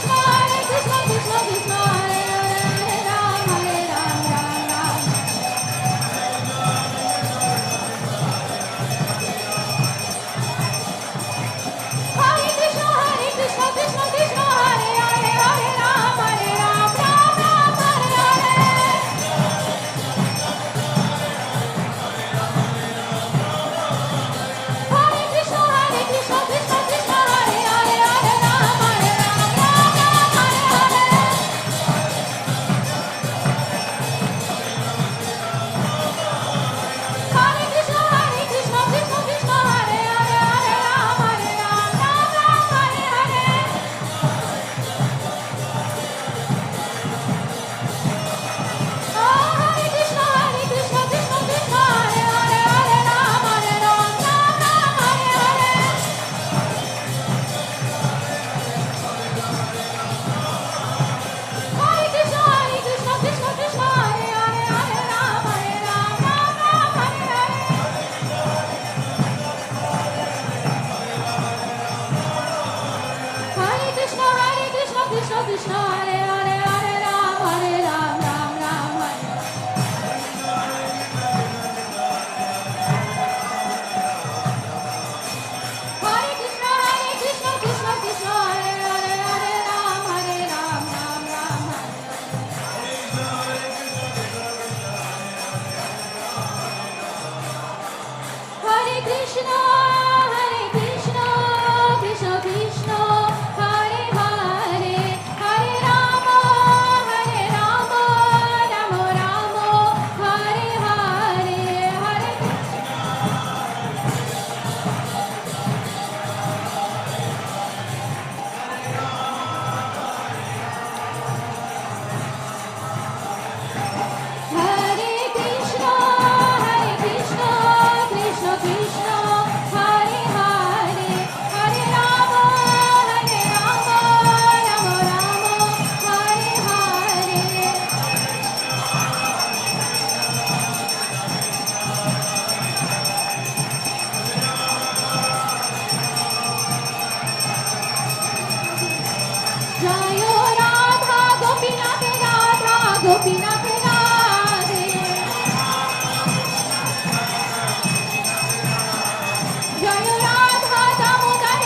Hare Krishna, Krishna Krishna, Hare Hare, Hare Ram, Ram Ram. Hare Krishna, Krishna Krishna, Hare Hare, Hare Ram, Ram Ram, Hare Hare. Hare Krishna, Krishna Krishna, Hare Hare, Hare Ram, Ram Ram, Hare Hare. Hare Krishna, Krishna Krishna, Hare Hare, Hare Ram, Ram Ram, Hare Hare. Hare Krishna, Krishna Krishna, Hare Hare, Hare Ram, Ram Ram, Hare Hare. Hare Krishna, Krishna Hare Hare, Hare Ram, Ram Ram, Hare Hare. Hare Krishna, Krishna Hare Hare, Hare Ram, Ram Ram, Hare Hare. Hare Krishna, Krishna Hare Hare, Hare Ram, Ram Ram, Hare Hare. Hare Krishna, Krishna Krishna, Hare Hare, Hare Rama, Rama Rama, Hare Hare, Hare Hare Krishna, Krishna Krishna, Hare Hare, Hare Rama, Rama Rama, Hare Hare. Jayo Radha Gopinath Radha Gopinath Radhe. Jayo Radha Damodar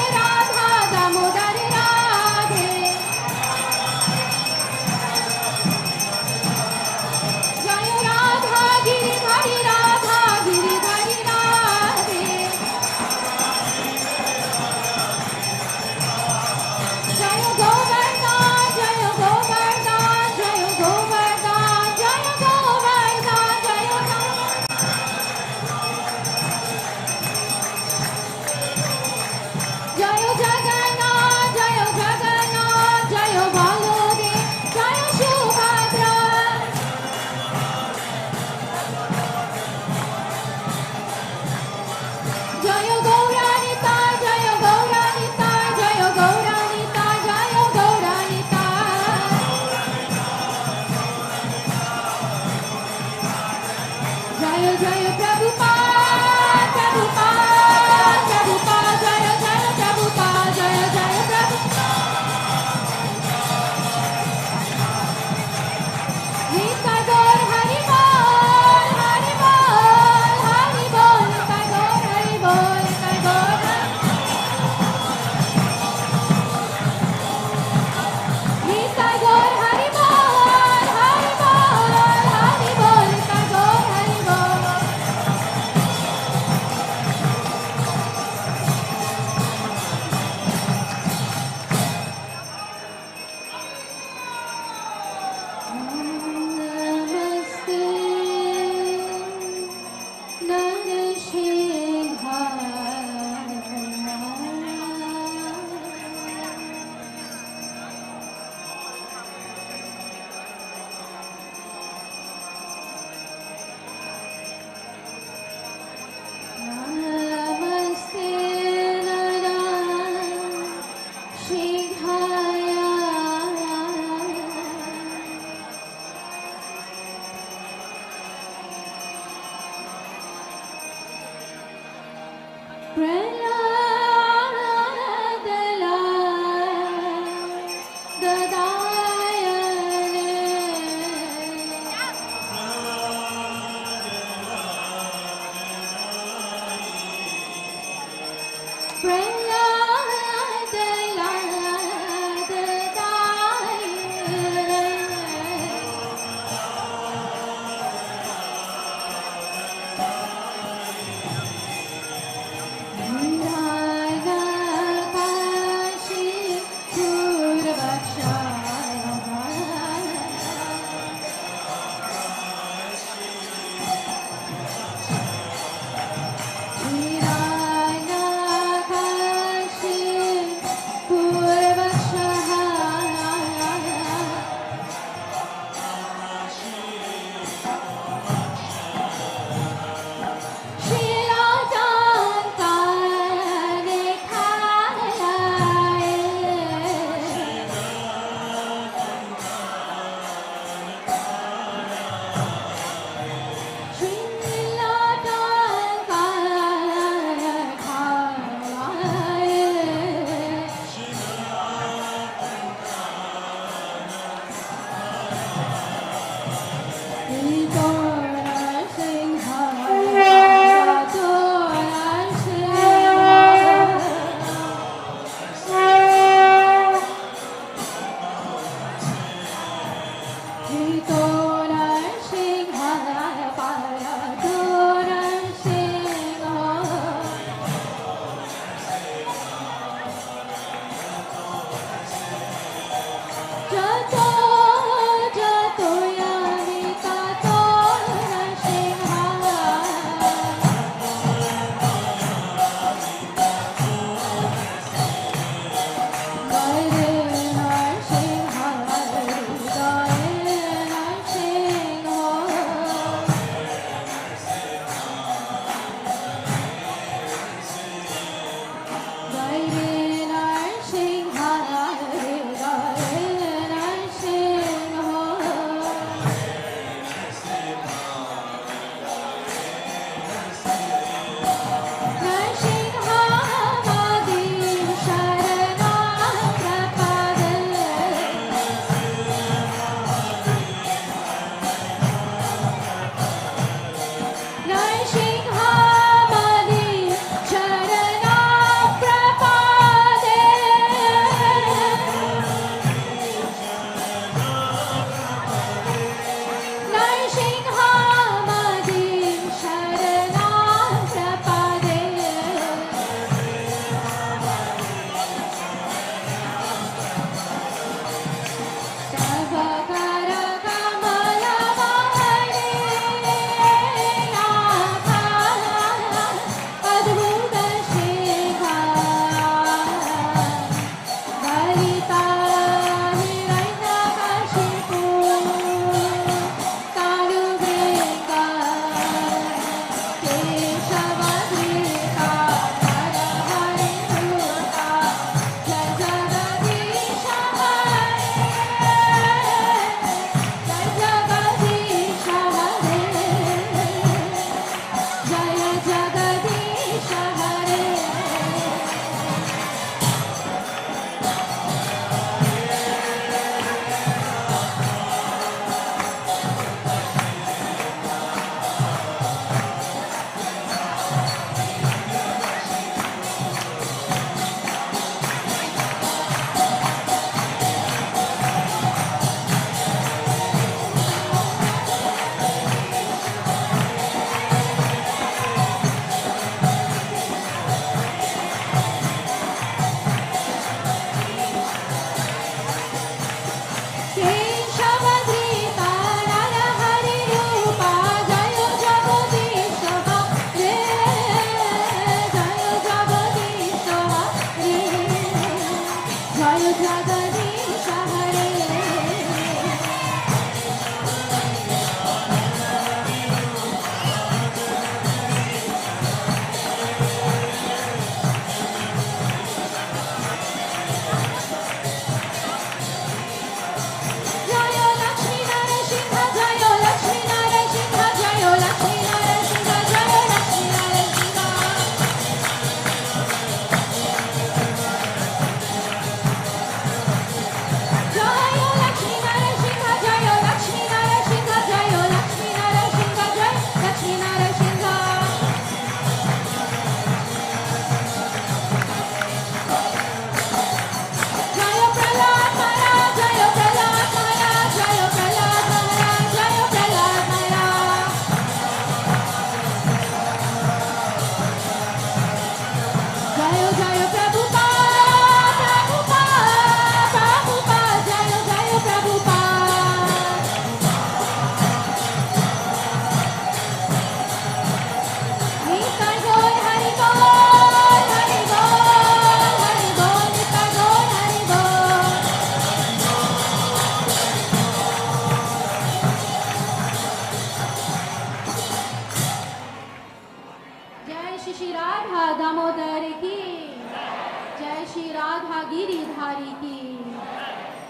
Giridhari की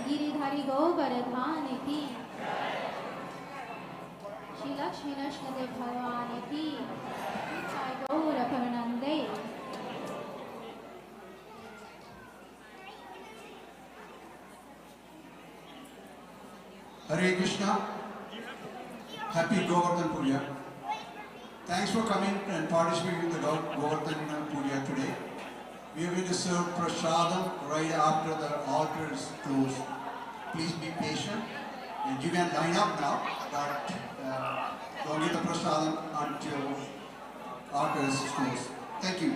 गिरिधारी गोवर्धन की श्री लक्ष्मी नरसिंहदेव भगवान की जय गौर प्रणंदे। Hare Krishna. Happy Govardhan Puja. Thanks for coming and participating in the Govardhan Puja today. We are going to serve prasadam right after the altar is closed. Please be patient. And you can line up now, but don't get the prasadam until altar is closed. Thank you.